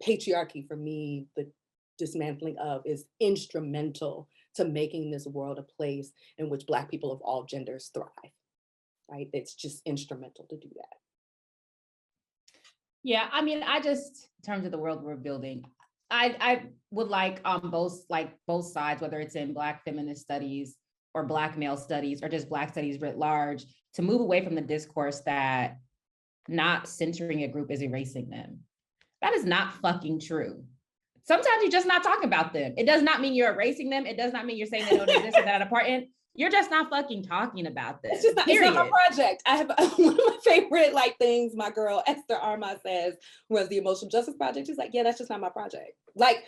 patriarchy for me, the dismantling of, is instrumental to making this world a place in which Black people of all genders thrive, right? It's just instrumental to do that. Yeah, I mean, I just, in terms of the world we're building, I would like on both sides, whether it's in Black feminist studies or Black male studies or just Black studies writ large, to move away from the discourse that not centering a group is erasing them. That is not fucking true. Sometimes you're just not talking about them. It does not mean you're erasing them. It does not mean you're saying they don't exist or they're not important. You're just not fucking talking about them. It's just not, it's not my project. I have one of my favorite things my girl Esther Arma says was the Emotional Justice Project. She's like, yeah, that's just not my project. Like,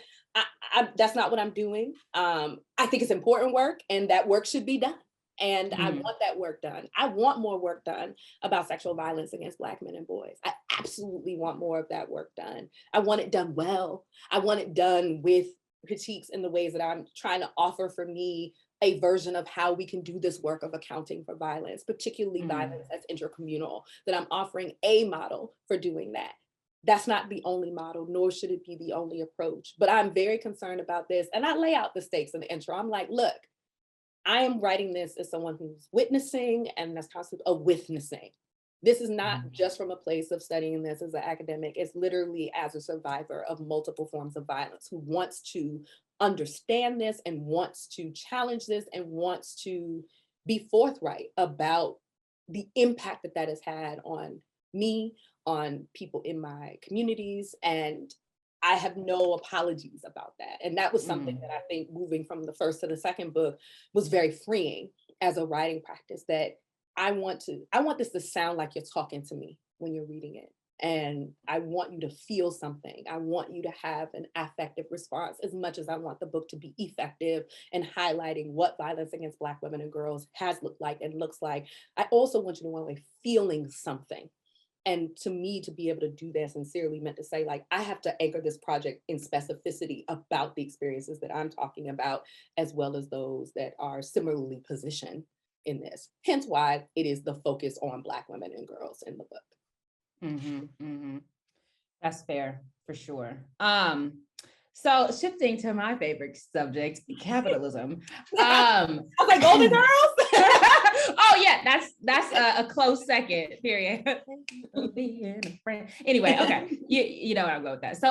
that's not what I'm doing. I think it's important work, and that work should be done. And I want that work done. I want more work done about sexual violence against Black men and boys. I absolutely want more of that work done. I want it done well. I want it done with critiques in the ways that I'm trying to offer for me a version of how we can do this work of accounting for violence, particularly violence that's intercommunal, that I'm offering a model for doing that. That's not the only model, nor should it be the only approach. But I'm very concerned about this. And I lay out the stakes in the intro. I'm like, look, I am writing this as someone who's witnessing, and that's concept of witnessing. This is not just from a place of studying this as an academic. It's literally as a survivor of multiple forms of violence who wants to understand this and wants to challenge this and wants to be forthright about the impact that that has had on me, on people in my communities. And I have no apologies about that. And that was something that I think moving from the first to the second book was very freeing as a writing practice, that I want this to sound like you're talking to me when you're reading it. And I want you to feel something. I want you to have an affective response as much as I want the book to be effective in highlighting what violence against Black women and girls has looked like and looks like. I also want you to walk away feeling something. And to me, to be able to do that sincerely meant to say, like, I have to anchor this project in specificity about the experiences that I'm talking about, as well as those that are similarly positioned in this. Hence why it is the focus on Black women and girls in the book. That's fair, for sure. So shifting to my favorite subject, capitalism. I was like, Golden Girls? Oh yeah, that's a close second, period. Anyway, okay, you know where I'm going with that. So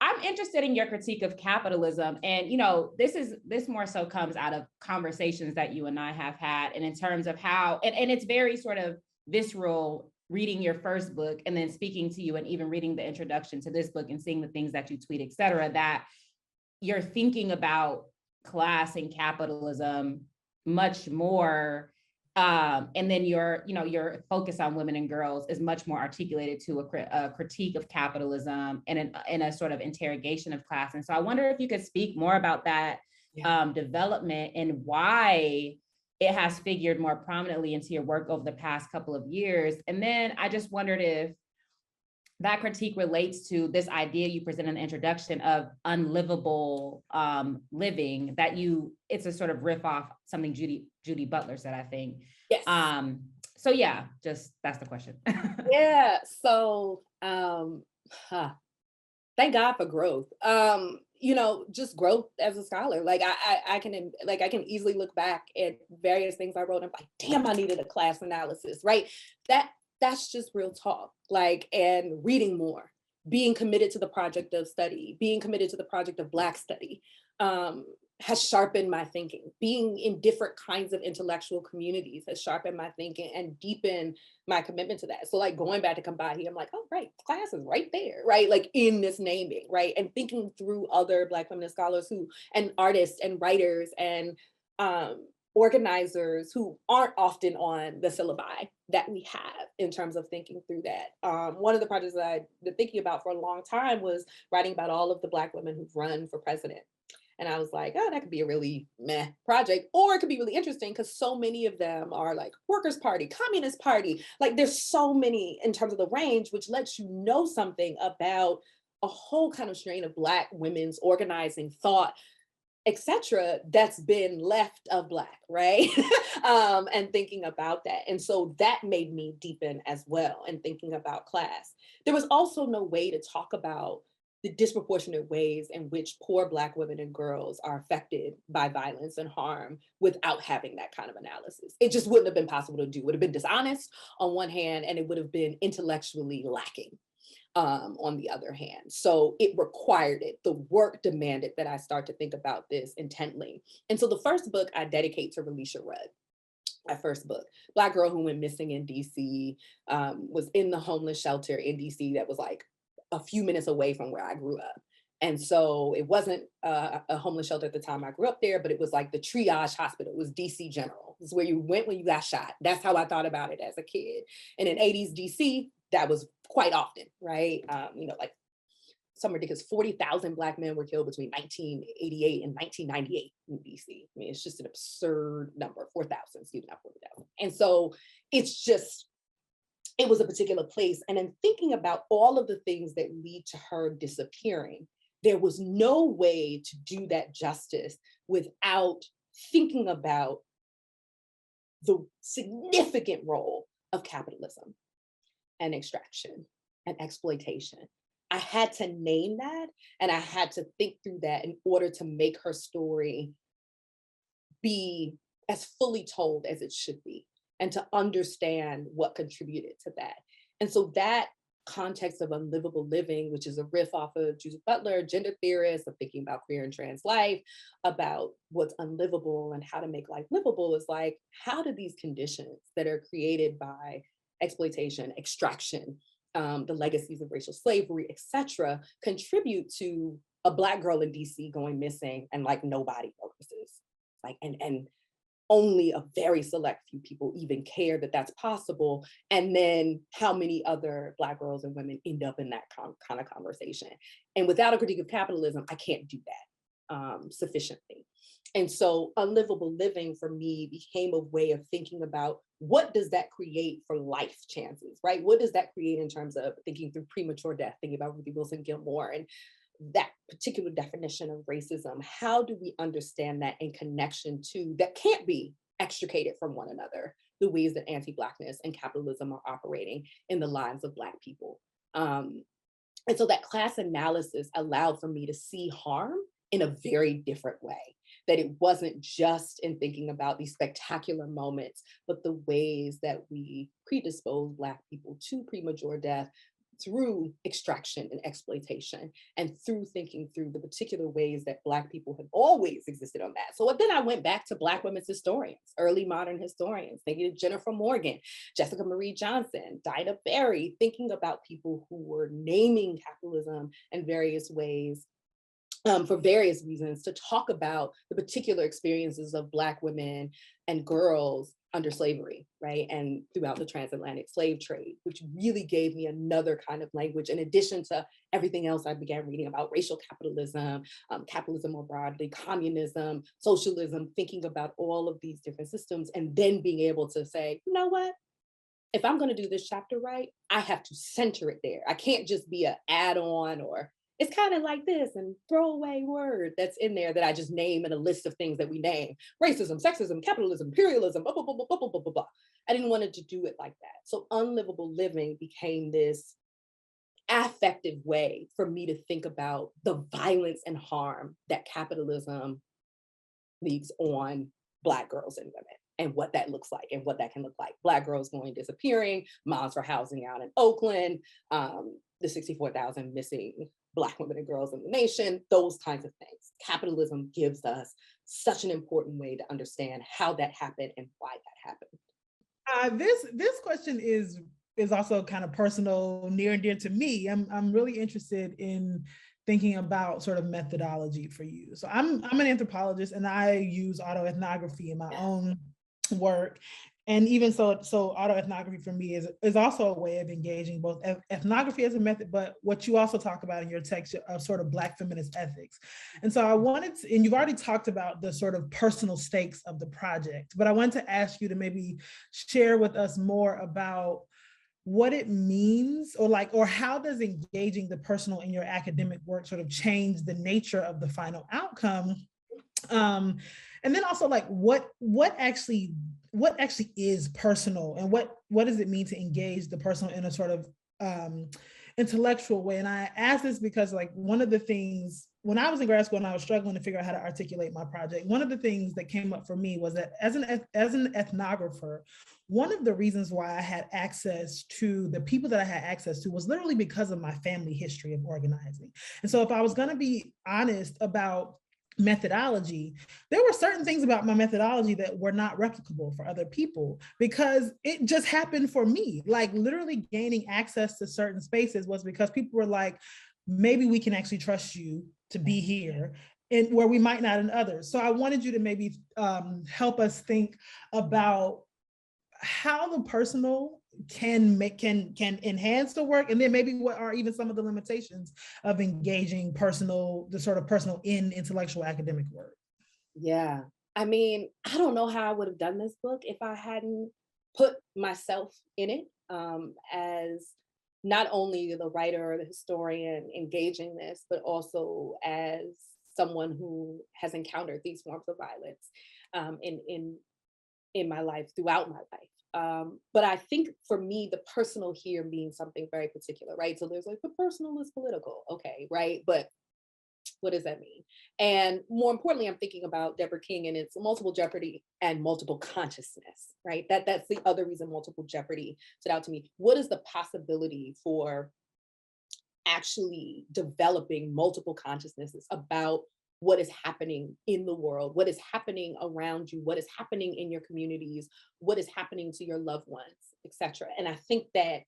I'm interested in your critique of capitalism, and this more so comes out of conversations that you and I have had, and in terms of how, and it's very sort of visceral, reading your first book and then speaking to you and even reading the introduction to this book and seeing the things that you tweet, et cetera, that you're thinking about class and capitalism much more. And then your focus on women and girls is much more articulated to a critique of capitalism and in a sort of interrogation of class. And so I wonder if you could speak more about that development and why it has figured more prominently into your work over the past couple of years. And then I just wondered if that critique relates to this idea you present in the introduction of unlivable living, it's a sort of riff off something Judy Butler said, I think. Yes. So yeah, just that's the question. Yeah. So thank God for growth. Just growth as a scholar. Like I can easily look back at various things I wrote and be like, damn, I needed a class analysis, right? That's just real talk. Like, and reading more, being committed to the project of study, being committed to the project of Black study, has sharpened my thinking. Being in different kinds of intellectual communities has sharpened my thinking and deepened my commitment to that. So like going back to Combati, I'm like, oh, right, class is right there, right? Like in this naming, right? And thinking through other Black feminist scholars and artists and writers and organizers who aren't often on the syllabi that we have in terms of thinking through that. One of the projects that I've been thinking about for a long time was writing about all of the Black women who've run for president. And I was like, oh, that could be a really meh project, or it could be really interesting because so many of them are like Workers' Party, Communist Party. Like there's so many in terms of the range, which lets you know something about a whole kind of strain of Black women's organizing thought, etc., that's been left of Black, right? And thinking about that. And so that made me deepen as well in thinking about class. There was also no way to talk about the disproportionate ways in which poor Black women and girls are affected by violence and harm without having that kind of analysis. It just wouldn't have been possible to do. It would have been dishonest on one hand, and it would have been intellectually lacking on the other hand. So it required it. The work demanded that I start to think about this intently. And so the first book I dedicate to Relisha Rudd. My first book, Black girl who went missing in DC, was in the homeless shelter in DC that was like a few minutes away from where I grew up. And so it wasn't a homeless shelter at the time I grew up there, but it was like the triage hospital. It was DC General. It's where you went when you got shot. That's how I thought about it as a kid. And in 80s DC, that was quite often, right? Like some ridiculous 40,000 Black men were killed between 1988 and 1998 in DC. I mean, it's just an absurd number, 4,000, excuse me, not 40,000. And so it was a particular place. And in thinking about all of the things that lead to her disappearing, there was no way to do that justice without thinking about the significant role of capitalism and extraction and exploitation. I had to name that, and I had to think through that in order to make her story be as fully told as it should be, and to understand what contributed to that. And so that context of unlivable living, which is a riff off of Judith Butler, gender theorist, of thinking about queer and trans life, about what's unlivable and how to make life livable, is like, how do these conditions that are created by exploitation, extraction, the legacies of racial slavery, etc., contribute to a Black girl in DC going missing and like nobody notices, like, and only a very select few people even care that that's possible. And then how many other Black girls and women end up in that kind of conversation. And without a critique of capitalism, I can't do that sufficiently. And so unlivable living for me became a way of thinking about, what does that create for life chances, right? What does that create in terms of thinking through premature death, thinking about Ruthie Wilson Gilmore and that particular definition of racism? How do we understand that in connection to, that can't be extricated from one another, the ways that anti-Blackness and capitalism are operating in the lives of Black people? And so that class analysis allowed for me to see harm in a very different way, that it wasn't just in thinking about these spectacular moments, but the ways that we predispose Black people to premature death through extraction and exploitation, and through thinking through the particular ways that Black people have always existed on that. So then I went back to Black women's historians, early modern historians, thinking of Jennifer Morgan, Jessica Marie Johnson, Dinah Berry, thinking about people who were naming capitalism in various ways, for various reasons, to talk about the particular experiences of Black women and girls under slavery, right? And throughout the transatlantic slave trade, which really gave me another kind of language, in addition to everything else I began reading about racial capitalism, capitalism more broadly, communism, socialism, thinking about all of these different systems, and then being able to say, you know what? If I'm gonna do this chapter right, I have to center it there. I can't just be an add-on, or it's kind of like this and throwaway word that's in there that I just name in a list of things that we name: racism, sexism, capitalism, imperialism, blah, blah, blah, blah, blah, blah, blah, blah. I didn't want to do it like that. So unlivable living became this affective way for me to think about the violence and harm that capitalism leaves on Black girls and women, and what that looks like and what that can look like. Black girls going disappearing, miles for housing out in Oakland, the 64,000 missing Black women and girls in the nation, those kinds of things. Capitalism gives us such an important way to understand how that happened and why that happened. This question is also kind of personal, near and dear to me. I'm really interested in thinking about sort of methodology for you. So I'm an anthropologist, and I use autoethnography in my own work. And even so autoethnography for me is also a way of engaging both ethnography as a method, but what you also talk about in your text of sort of Black feminist ethics. And so I wanted to, and you've already talked about the sort of personal stakes of the project, but I wanted to ask you to maybe share with us more about what it means, or how does engaging the personal in your academic work sort of change the nature of the final outcome? And then also, like, what actually is personal, and what does it mean to engage the personal in a sort of intellectual way? And I ask this because, like, one of the things when I was in grad school and I was struggling to figure out how to articulate my project, one of the things that came up for me was that as an ethnographer, one of the reasons why I had access to the people that I had access to was literally because of my family history of organizing. And so if I was going to be honest about methodology, there were certain things about my methodology that were not replicable for other people, because it just happened for me. Like, literally gaining access to certain spaces was because people were like, maybe we can actually trust you to be here, and where we might not in others. So I wanted you to maybe help us think about how the personal can enhance the work, and then maybe what are even some of the limitations of engaging the sort of personal in intellectual academic work. Yeah, I mean, I don't know how I would have done this book if I hadn't put myself in it, as not only the writer or the historian engaging this, but also as someone who has encountered these forms of violence in my life, throughout my life. But I think for me, the personal here means something very particular, right? So there's like the personal is political, okay, right? But what does that mean? And more importantly, I'm thinking about Deborah King and its multiple jeopardy and multiple consciousness, right? That's the other reason multiple jeopardy stood out to me. What is the possibility for actually developing multiple consciousnesses about what is happening in the world, what is happening around you, what is happening in your communities, what is happening to your loved ones, etc. And I think that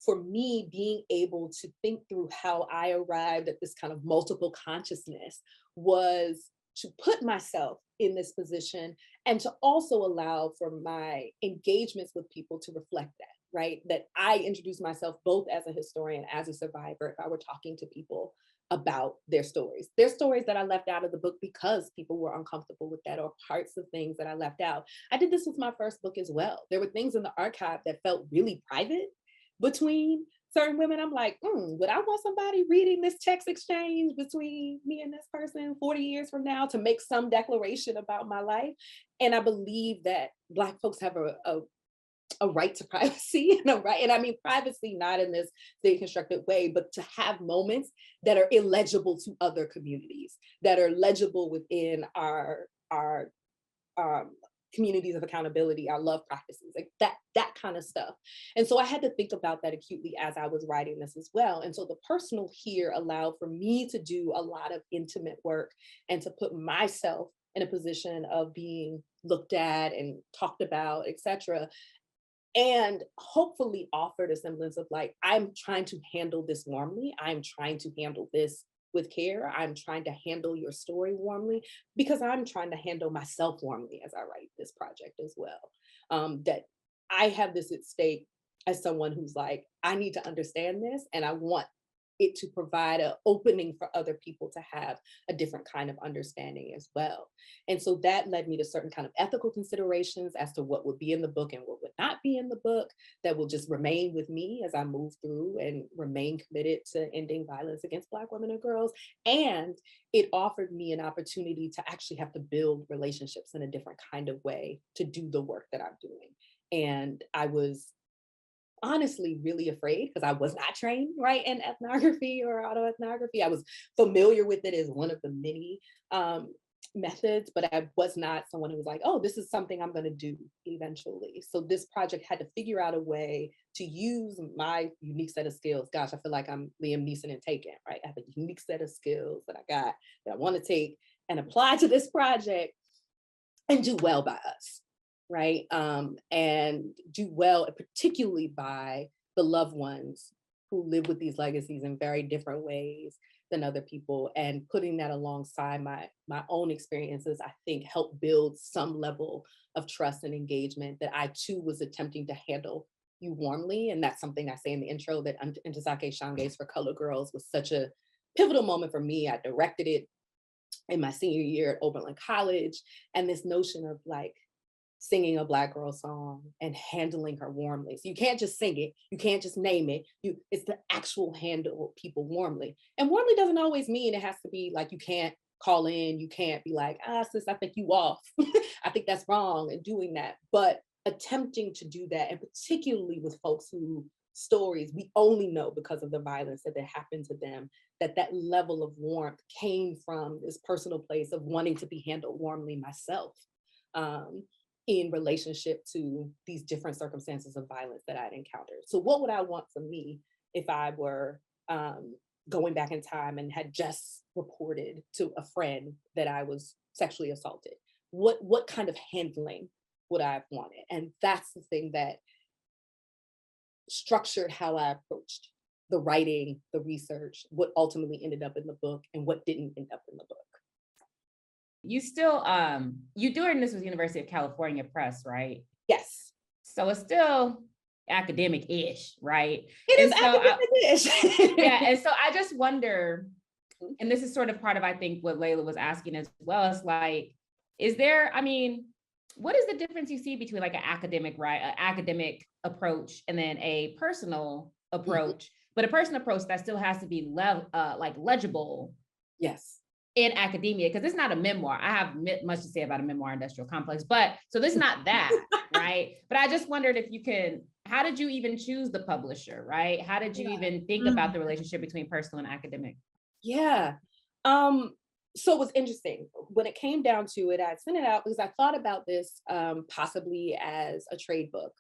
for me, being able to think through how I arrived at this kind of multiple consciousness was to put myself in this position and to also allow for my engagements with people to reflect that, right? That I introduce myself both as a historian, as a survivor, if I were talking to people about their stories. There's stories that I left out of the book because people were uncomfortable with that, or parts of things that I left out. I did this with my first book as well. There were things in the archive that felt really private between certain women. I'm like, would I want somebody reading this text exchange between me and this person 40 years from now to make some declaration about my life? And I believe that Black folks have a right to privacy, and I mean privacy not in this deconstructed way, but to have moments that are illegible to other communities, that are legible within our communities of accountability, our love practices, like that kind of stuff. And so I had to think about that acutely as I was writing this as well. And so the personal here allowed for me to do a lot of intimate work and to put myself in a position of being looked at and talked about, etc. And hopefully offered a semblance of like, I'm trying to handle this warmly. I'm trying to handle this with care. I'm trying to handle your story warmly because I'm trying to handle myself warmly as I write this project as well. That I have this at stake as someone who's like, I need to understand this and I want it to provide an opening for other people to have a different kind of understanding as well. And so that led me to certain kind of ethical considerations as to what would be in the book and what would not be in the book that will just remain with me as I move through and remain committed to ending violence against Black women and girls. And it offered me an opportunity to actually have to build relationships in a different kind of way to do the work that I'm doing. And I was honestly really afraid because I was not trained, right, in ethnography or autoethnography. I was familiar with it as one of the many methods, but I was not someone who was like, oh, this is something I'm going to do eventually. So this project had to figure out a way to use my unique set of skills. Gosh, I feel like I'm Liam Neeson in Taken, right? I have a unique set of skills that I got that I want to take and apply to this project and do well by us. Right? And do well, particularly by the loved ones who live with these legacies in very different ways than other people. And putting that alongside my own experiences, I think helped build some level of trust and engagement that I too was attempting to handle you warmly. And that's something I say in the intro, that Ntozake Shange's For Color Girls was such a pivotal moment for me. I directed it in my senior year at Oberlin College. And this notion of like, singing a Black girl song and handling her warmly. So you can't just sing it, you can't just name it, it's the actual handle people warmly. And warmly doesn't always mean it has to be like, you can't call in, you can't be like, sis, I think you off. I think that's wrong, and doing that. But attempting to do that, and particularly with folks who stories we only know because of the violence that happened to them, that level of warmth came from this personal place of wanting to be handled warmly myself. In relationship to these different circumstances of violence that I'd encountered. So what would I want from me if I were going back in time and had just reported to a friend that I was sexually assaulted? What kind of handling would I have wanted? And that's the thing that structured how I approached the writing, the research, what ultimately ended up in the book and what didn't end up in the book. You still, you doing this with University of California Press, right? Yes. So it's still academic-ish, right? It is academic-ish. Yeah, and so I just wonder, and this is sort of part of, I think, what Layla was asking as well, is like, is there, I mean, what is the difference you see between like an academic, right, an academic approach and then a personal approach, but a personal approach that still has to be like legible? Yes. in academia, because it's not a memoir. I have much to say about a memoir industrial complex, but so this is not that, right? But I just wondered if you can, how did you even choose the publisher, right? How did you even think about the relationship between personal and academic? Yeah. So it was interesting. When it came down to it, I sent it out because I thought about this possibly as a trade book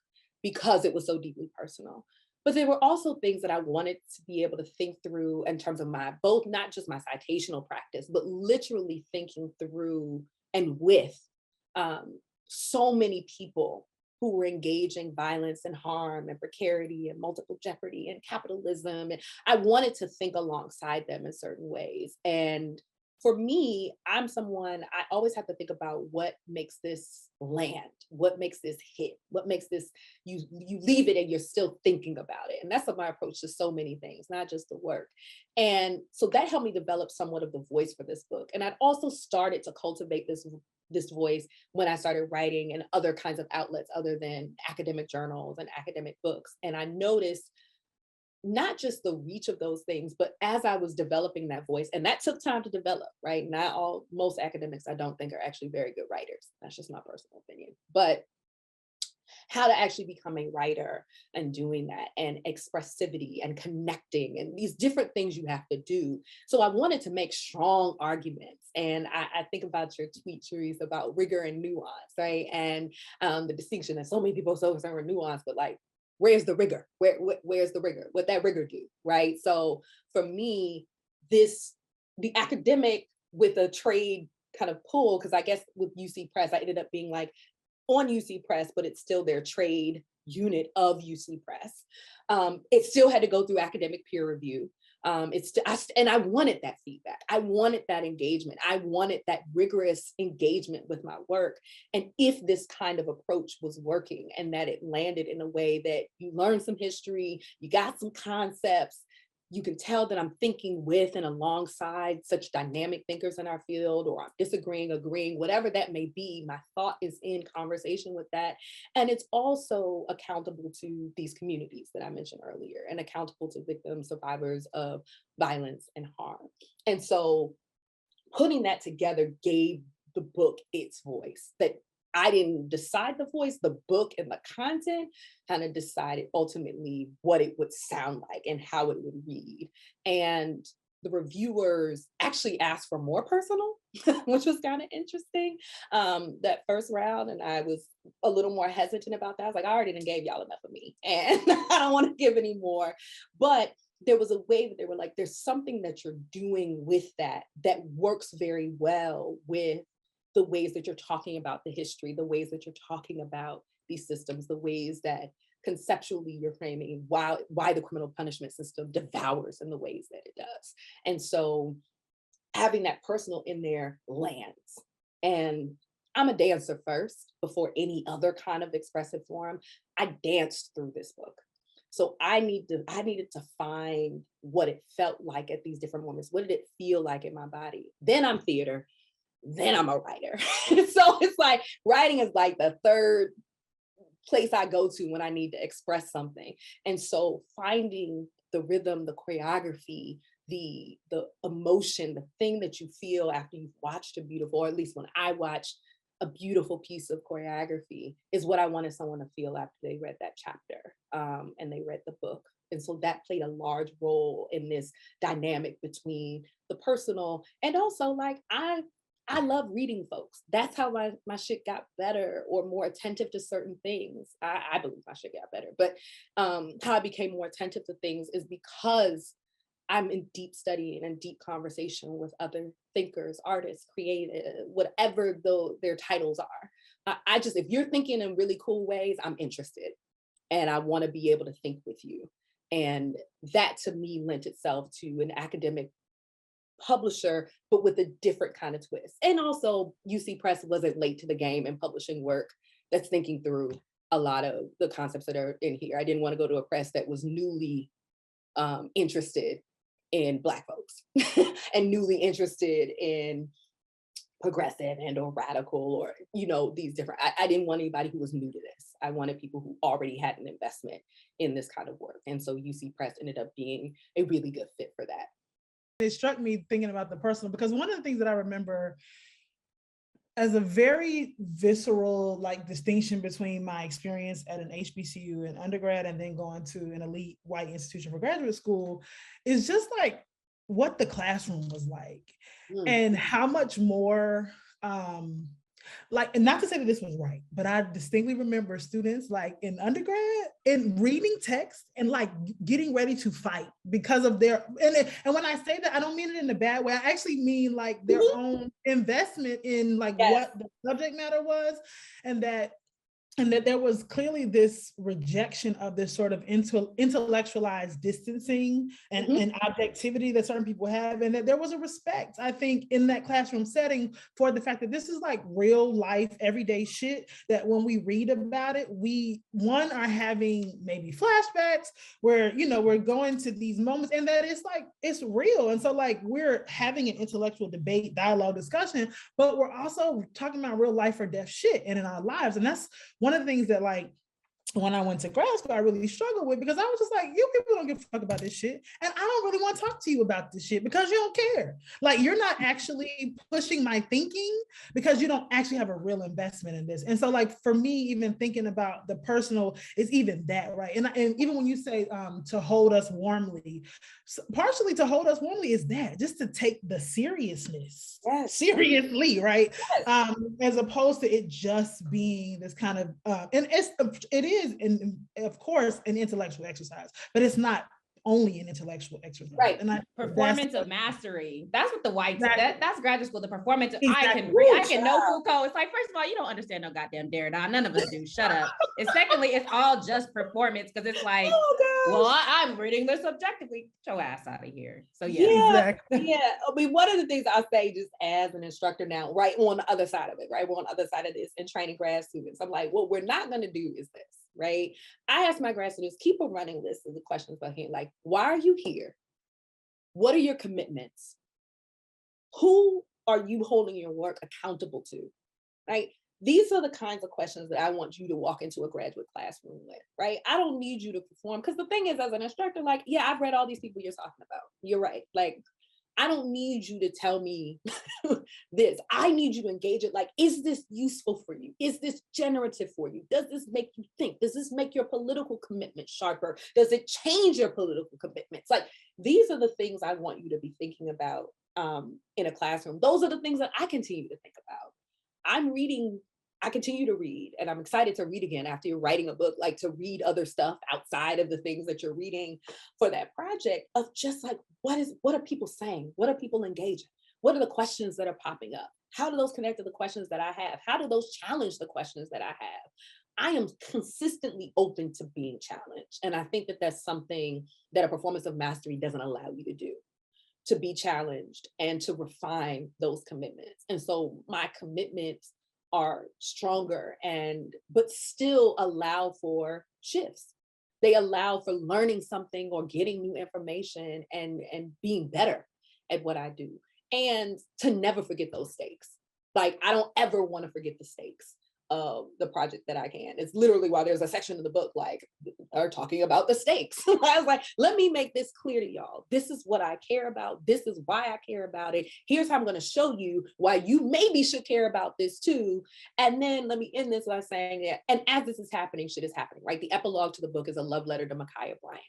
because it was so deeply personal. But there were also things that I wanted to be able to think through in terms of my, both not just my citational practice, but literally thinking through and with so many people who were engaging violence and harm and precarity and multiple jeopardy and capitalism. And I wanted to think alongside them in certain ways. And for me, I'm someone, I always have to think about what makes this land, what makes this hit, what makes this, you leave it and you're still thinking about it. And that's my approach to so many things, not just the work. And so that helped me develop somewhat of the voice for this book. And I'd also started to cultivate this voice when I started writing in other kinds of outlets other than academic journals and academic books. And I noticed not just the reach of those things, but as I was developing that voice, and that took time to develop, right? Most academics I don't think are actually very good writers. That's just my personal opinion. But how to actually become a writer and doing that, and expressivity and connecting and these different things you have to do. So I wanted to make strong arguments. And I think about your tweet, Therese, about rigor and nuance, right? And the distinction that so many people are so concerned with nuance, but like, where's the rigor? Where's the rigor? What that rigor do, right? So for me, the academic with a trade kind of pull, because I guess with UC Press, I ended up being like on UC Press, but it's still their trade unit of UC Press. It still had to go through academic peer review. And I wanted that feedback. I wanted that engagement. I wanted that rigorous engagement with my work. And if this kind of approach was working and that it landed in a way that you learned some history, you got some concepts, you can tell that I'm thinking with and alongside such dynamic thinkers in our field, or I'm disagreeing, agreeing, whatever that may be, my thought is in conversation with that. And it's also accountable to these communities that I mentioned earlier, and accountable to victims, survivors of violence and harm. And so putting that together gave the book its voice. That I didn't decide the voice, the book and the content kind of decided ultimately what it would sound like and how it would read. And the reviewers actually asked for more personal, which was kind of interesting, that first round. And I was a little more hesitant about that. I was like, I already done gave y'all enough of me and I don't want to give any more. But there was a way that they were like, there's something that you're doing with that works very well with the ways that you're talking about the history, the ways that you're talking about these systems, the ways that conceptually you're framing why the criminal punishment system devours in the ways that it does. And so having that personal in there lands. And I'm a dancer first before any other kind of expressive form. I danced through this book. So I needed to find what it felt like at these different moments. What did it feel like in my body? Then I'm theater. Then I'm a writer. So it's like writing is like the third place I go to when I need to express something. And so finding the rhythm, the choreography, the emotion, the thing that you feel after you've watched a beautiful, or at least when I watched a beautiful piece of choreography, is what I wanted someone to feel after they read that chapter and they read the book. And so that played a large role in this dynamic between the personal and also like I love reading folks. That's how my shit got better or more attentive to certain things. I believe my shit got better, but how I became more attentive to things is because I'm in deep study and in deep conversation with other thinkers, artists, creative, whatever their titles are. If you're thinking in really cool ways, I'm interested and I want to be able to think with you. And that to me lent itself to an academic publisher, but with a different kind of twist. And also UC Press wasn't late to the game in publishing work that's thinking through a lot of the concepts that are in here. I didn't want to go to a press that was newly interested in Black folks and newly interested in progressive and or radical or, these different, I didn't want anybody who was new to this. I wanted people who already had an investment in this kind of work. And so UC Press ended up being a really good fit for that. it struck me thinking about the personal, because one of the things that I remember as a very visceral like distinction between my experience at an HBCU in undergrad and then going to an elite white institution for graduate school is just like what the classroom was like and how much more like, and not to say that this was right, but I distinctly remember students like in undergrad and reading text and like getting ready to fight because of their, and when I say that, I don't mean it in a bad way. I actually mean like their own investment in like what the subject matter was, and that there was clearly this rejection of this sort of intellectualized distancing and objectivity that certain people have, and that there was a respect, I think, in that classroom setting for the fact that this is like real life, everyday shit, that when we read about it, we, one, are having maybe flashbacks where, you know, we're going to these moments and that it's like, it's real. And so like, we're having an intellectual debate, dialogue, discussion, but we're also talking about real life or death shit and in our lives. And that's one of the things that like when I went to grad school, I really struggled with, because I was just like, you people don't give a fuck about this shit. And I don't really want to talk to you about this shit because you don't care. Like, you're not actually pushing my thinking because you don't actually have a real investment in this. And so like, for me, even thinking about the personal is even that, right? And even when you say to hold us warmly, partially to hold us warmly is that, just to take the seriousness seriously, right? As opposed to it just being this kind of, and it is, and of course, an intellectual exercise, but it's not only an intellectual exercise. Right. And performance of mastery. That's what the whites, that's graduate school, the performance. Exactly. I can know Foucault. It's like, first of all, you don't understand no goddamn Derrida. None of us do. Shut up. And secondly, it's all just performance, because it's like, well, I'm reading this objectively. Get your ass out of here. So exactly. I mean, one of the things I'll say just as an instructor now, right, on the other side of it, right, we're on the other side of this and training grad students. I'm like, what we're not going to do is this. Right? I ask my grad students, keep a running list of the questions by hand, like, why are you here? What are your commitments? Who are you holding your work accountable to? Right? These are the kinds of questions that I want you to walk into a graduate classroom with, right? I don't need you to perform, because the thing is, as an instructor, like, yeah, I've read all these people you're talking about. You're right. Like, I don't need you to tell me this. I need you to engage it. Like, is this useful for you? Is this generative for you? Does this make you think? Does this make your political commitment sharper? Does it change your political commitments? Like, these are the things I want you to be thinking about in a classroom. Those are the things that I continue to think about. I continue to read, and I'm excited to read again after you're writing a book, like to read other stuff outside of the things that you're reading for that project, of just like, what are people saying? What are people engaging? What are the questions that are popping up? How do those connect to the questions that I have? How do those challenge the questions that I have? I am consistently open to being challenged. And I think that that's something that a performance of mastery doesn't allow you to do, to be challenged and to refine those commitments. And so my commitments are stronger, but still allow for shifts. They allow for learning something or getting new information and being better at what I do, and to never forget those stakes. Like, I don't ever want to forget the stakes of the project that I can. It's literally why there's a section of the book like are talking about the stakes. I was like, let me make this clear to y'all. This is what I care about. This is why I care about it. Here's how I'm going to show you why you maybe should care about this too. And then let me end this by saying that, and as this is happening, shit is happening, right? The epilogue to the book is a love letter to Micaiah Bryant.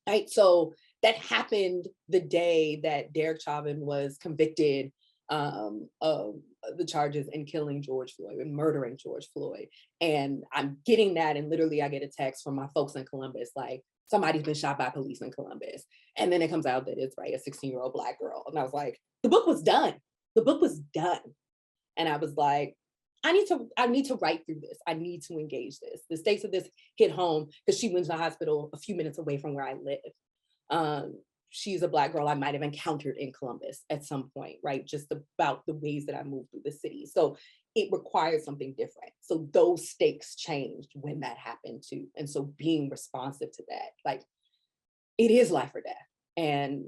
Right? So that happened the day that Derek Chauvin was convicted of the charges in killing George Floyd and murdering George Floyd. And I'm getting that, and literally I get a text from my folks in Columbus, like, somebody's been shot by police in Columbus. And then it comes out that it's, right, a 16-year-old Black girl. And I was like, the book was done. The book was done. And I was like, I need to write through this. I need to engage this. The stakes of this hit home because she went to the hospital a few minutes away from where I live. She's a Black girl I might have encountered in Columbus at some point, right? Just about the ways that I moved through the city. So it required something different. So those stakes changed when that happened too. And so being responsive to that, like, it is life or death. And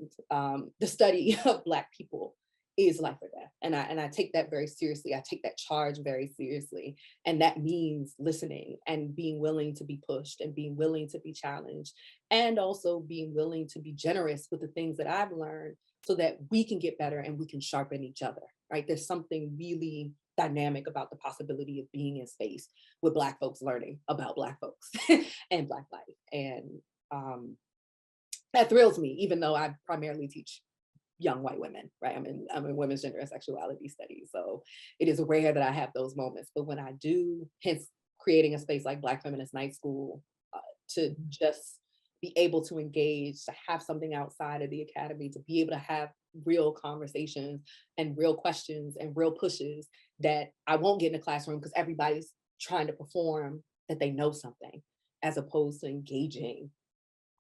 the study of Black people is life or death. And I take that very seriously. I take that charge very seriously. And that means listening and being willing to be pushed and being willing to be challenged, and also being willing to be generous with the things that I've learned so that we can get better and we can sharpen each other, right? There's something really dynamic about the possibility of being in space with Black folks learning about Black folks and Black life. And that thrills me, even though I primarily teach young white women, right? I'm in women's gender and sexuality studies. So it is rare that I have those moments. But when I do, hence creating a space like Black Feminist Night School, to just be able to engage, to have something outside of the academy, to be able to have real conversations and real questions and real pushes that I won't get in a classroom because everybody's trying to perform that they know something, as opposed to engaging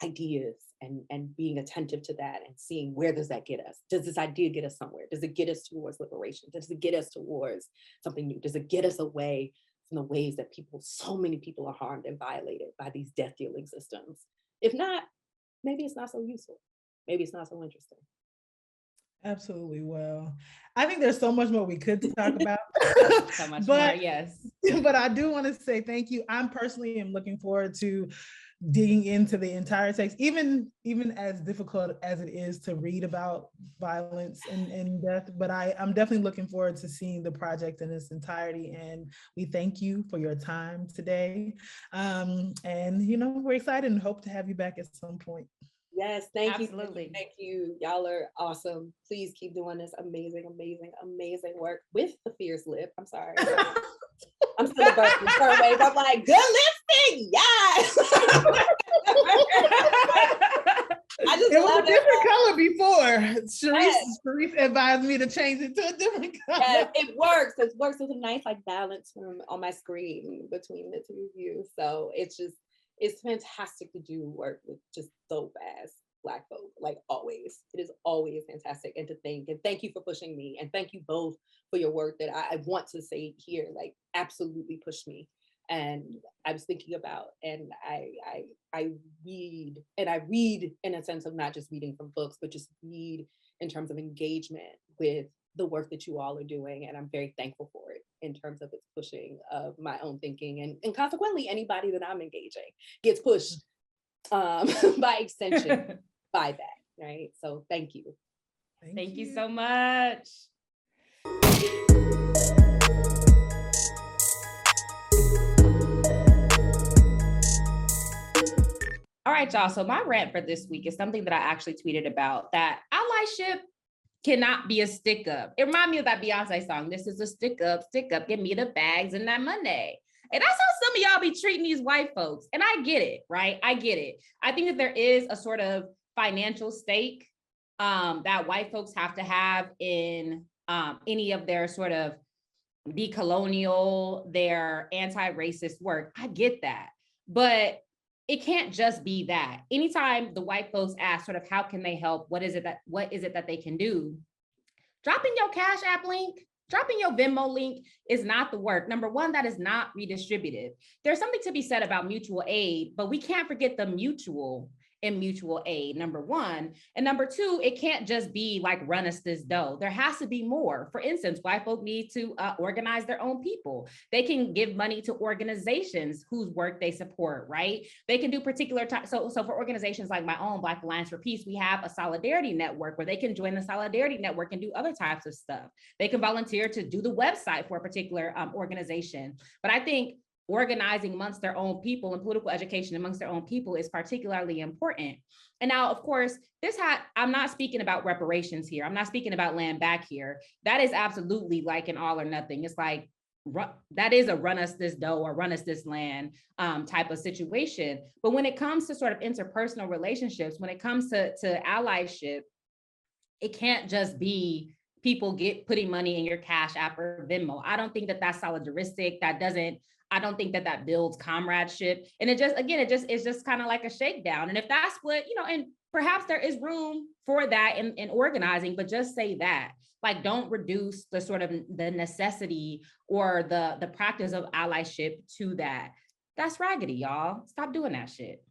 ideas and being attentive to that and seeing, where does that get us? Does this idea get us somewhere? Does it get us towards liberation? Does it get us towards something new? Does it get us away from the ways that so many people are harmed and violated by these death dealing systems? If not, maybe it's not so useful. Maybe it's not so interesting. Absolutely. Well, I think there's so much more we could talk about. So much more, yes. But I do want to say thank you. I'm personally am looking forward to digging into the entire text, even as difficult as it is to read about violence and death. But I'm definitely looking forward to seeing the project in its entirety. And we thank you for your time today. And we're excited and hope to have you back at some point. Yes, thank Absolutely. you. Thank you. Y'all are awesome. Please keep doing this amazing work with the fierce lip. I'm sorry. I'm still a bird wave. I'm like, good lipstick, yes. It was a different color before. Sharice advised me to change it to a different color. Yes, it works. It works with a nice balance on my screen between the two of you. So it's fantastic to do work with just dope ass Black folk, like always. It is always fantastic. And to think, and thank you for pushing me, and thank you both for your work that I want to say here, like absolutely pushed me. And I was thinking about, and I read in a sense of not just reading from books, but just read in terms of engagement with the work that you all are doing. And I'm very thankful for it in terms of its pushing of my own thinking. And consequently, anybody that I'm engaging gets pushed by extension by that, right? So thank you. Thank you so much. All right, y'all. So my rant for this week is something that I actually tweeted about, that allyship cannot be a stick up. It reminds me of that Beyonce song. This is a stick up, give me the bags and that money. And that's how some of y'all be treating these white folks. And I get it, right? I get it. I think that there is a sort of financial stake that white folks have to have in any of their sort of decolonial, their anti-racist work. I get that. But it can't just be that. Anytime the white folks ask sort of how can they help, what is it that they can do, dropping your Cash App link, dropping your Venmo link is not the work. Number one, that is not redistributive. There's something to be said about mutual aid, but we can't forget the mutual in mutual aid, number one. And number two, it can't just be like run us this dough. There has to be more. For instance, white folk need to organize their own people. They can give money to organizations whose work they support, right? They can do particular time. So for organizations like my own, Black Alliance for Peace, we have a solidarity network where they can join the solidarity network and do other types of stuff. They can volunteer to do the website for a particular organization. But I think organizing amongst their own people and political education amongst their own people is particularly important. And now, of course, I'm not speaking about reparations here. I'm not speaking about land back here. That is absolutely like an all or nothing. It's like, that is a run us this dough or run us this land type of situation. But when it comes to sort of interpersonal relationships, when it comes to allyship, it can't just be people putting money in your Cash App or Venmo. I don't think that that's solidaristic. I don't think that builds comradeship. And it's just kind of like a shakedown. And if that's what, and perhaps there is room for that in organizing, but just say that, like, don't reduce the sort of the necessity or the practice of allyship to that. That's raggedy, y'all. Stop doing that shit.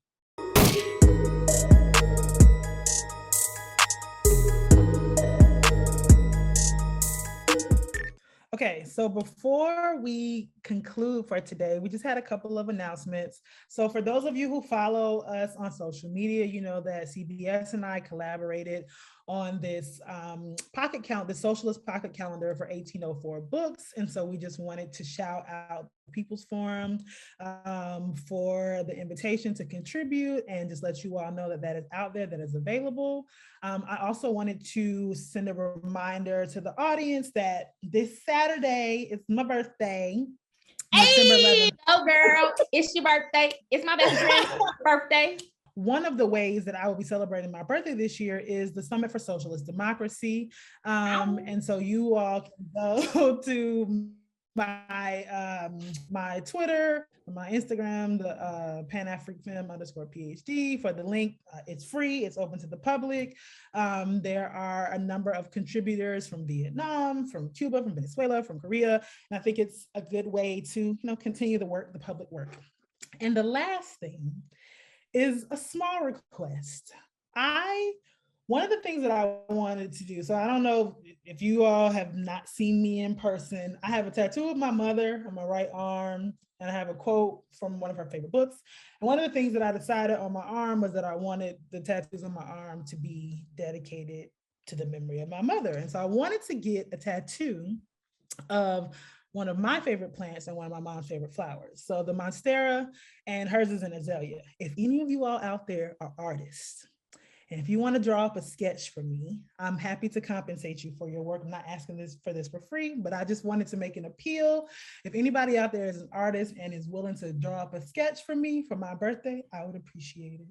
Okay, so before we conclude for today, we just had a couple of announcements. So for those of you who follow us on social media, you know that CBS and I collaborated on this pocket count, the Socialist pocket calendar for 1804 books. And so we just wanted to shout out People's Forum for the invitation to contribute and just let you all know that that is out there, that is available. I also wanted to send a reminder to the audience that this Saturday is my birthday. Hey, oh girl, it's your birthday. It's my best friend's birthday. One of the ways that I will be celebrating my birthday this year is the Summit for Socialist Democracy. And so you all can go to my Twitter, my Instagram, the PanAfricFem_PhD for the link. It's free, it's open to the public. There are a number of contributors from Vietnam, from Cuba, from Venezuela, from Korea. And I think it's a good way to, continue the work, the public work. And the last thing is a small request. One of the things that I wanted to do, so I don't know if you all have not seen me in person, I have a tattoo of my mother on my right arm, and I have a quote from one of her favorite books. And one of the things that I decided on my arm was that I wanted the tattoos on my arm to be dedicated to the memory of my mother. And so I wanted to get a tattoo of one of my favorite plants and one of my mom's favorite flowers. So the Monstera, and hers is an azalea. If any of you all out there are artists, and if you want to draw up a sketch for me, I'm happy to compensate you for your work. I'm not asking for this for free, but I just wanted to make an appeal. If anybody out there is an artist and is willing to draw up a sketch for me for my birthday, I would appreciate it.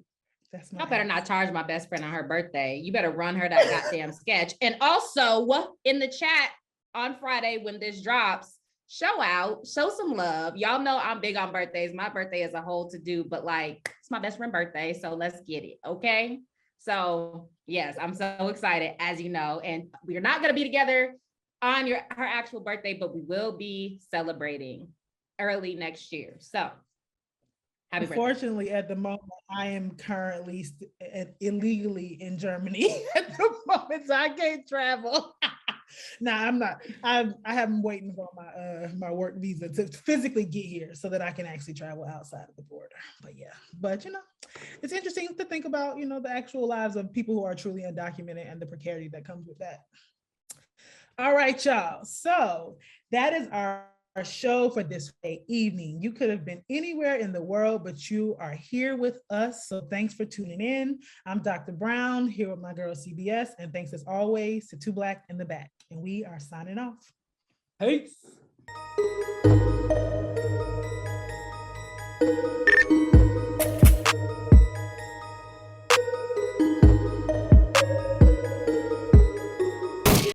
That's my. I better not charge my best friend on her birthday. You better run her that goddamn sketch. And also in the chat on Friday when this drops, show some love. Y'all know I'm big on birthdays. My birthday is a whole to do, but it's my best friend's birthday, so let's get it, okay? So yes, I'm so excited, as you know, and we're not going to be together on her actual birthday, but we will be celebrating early next year. So happy birthday. Unfortunately, at the moment, I am currently illegally in Germany at the moment, so I can't travel. No, I'm not. I have been waiting for my work visa to physically get here so that I can actually travel outside of the border. But yeah, it's interesting to think about, the actual lives of people who are truly undocumented and the precarity that comes with that. All right, y'all. So that is our show for this evening. You could have been anywhere in the world, but you are here with us. So thanks for tuning in. I'm Dr. Brown here with my girl CBS, and thanks as always to Two Black in the Back. And we are signing off. Peace.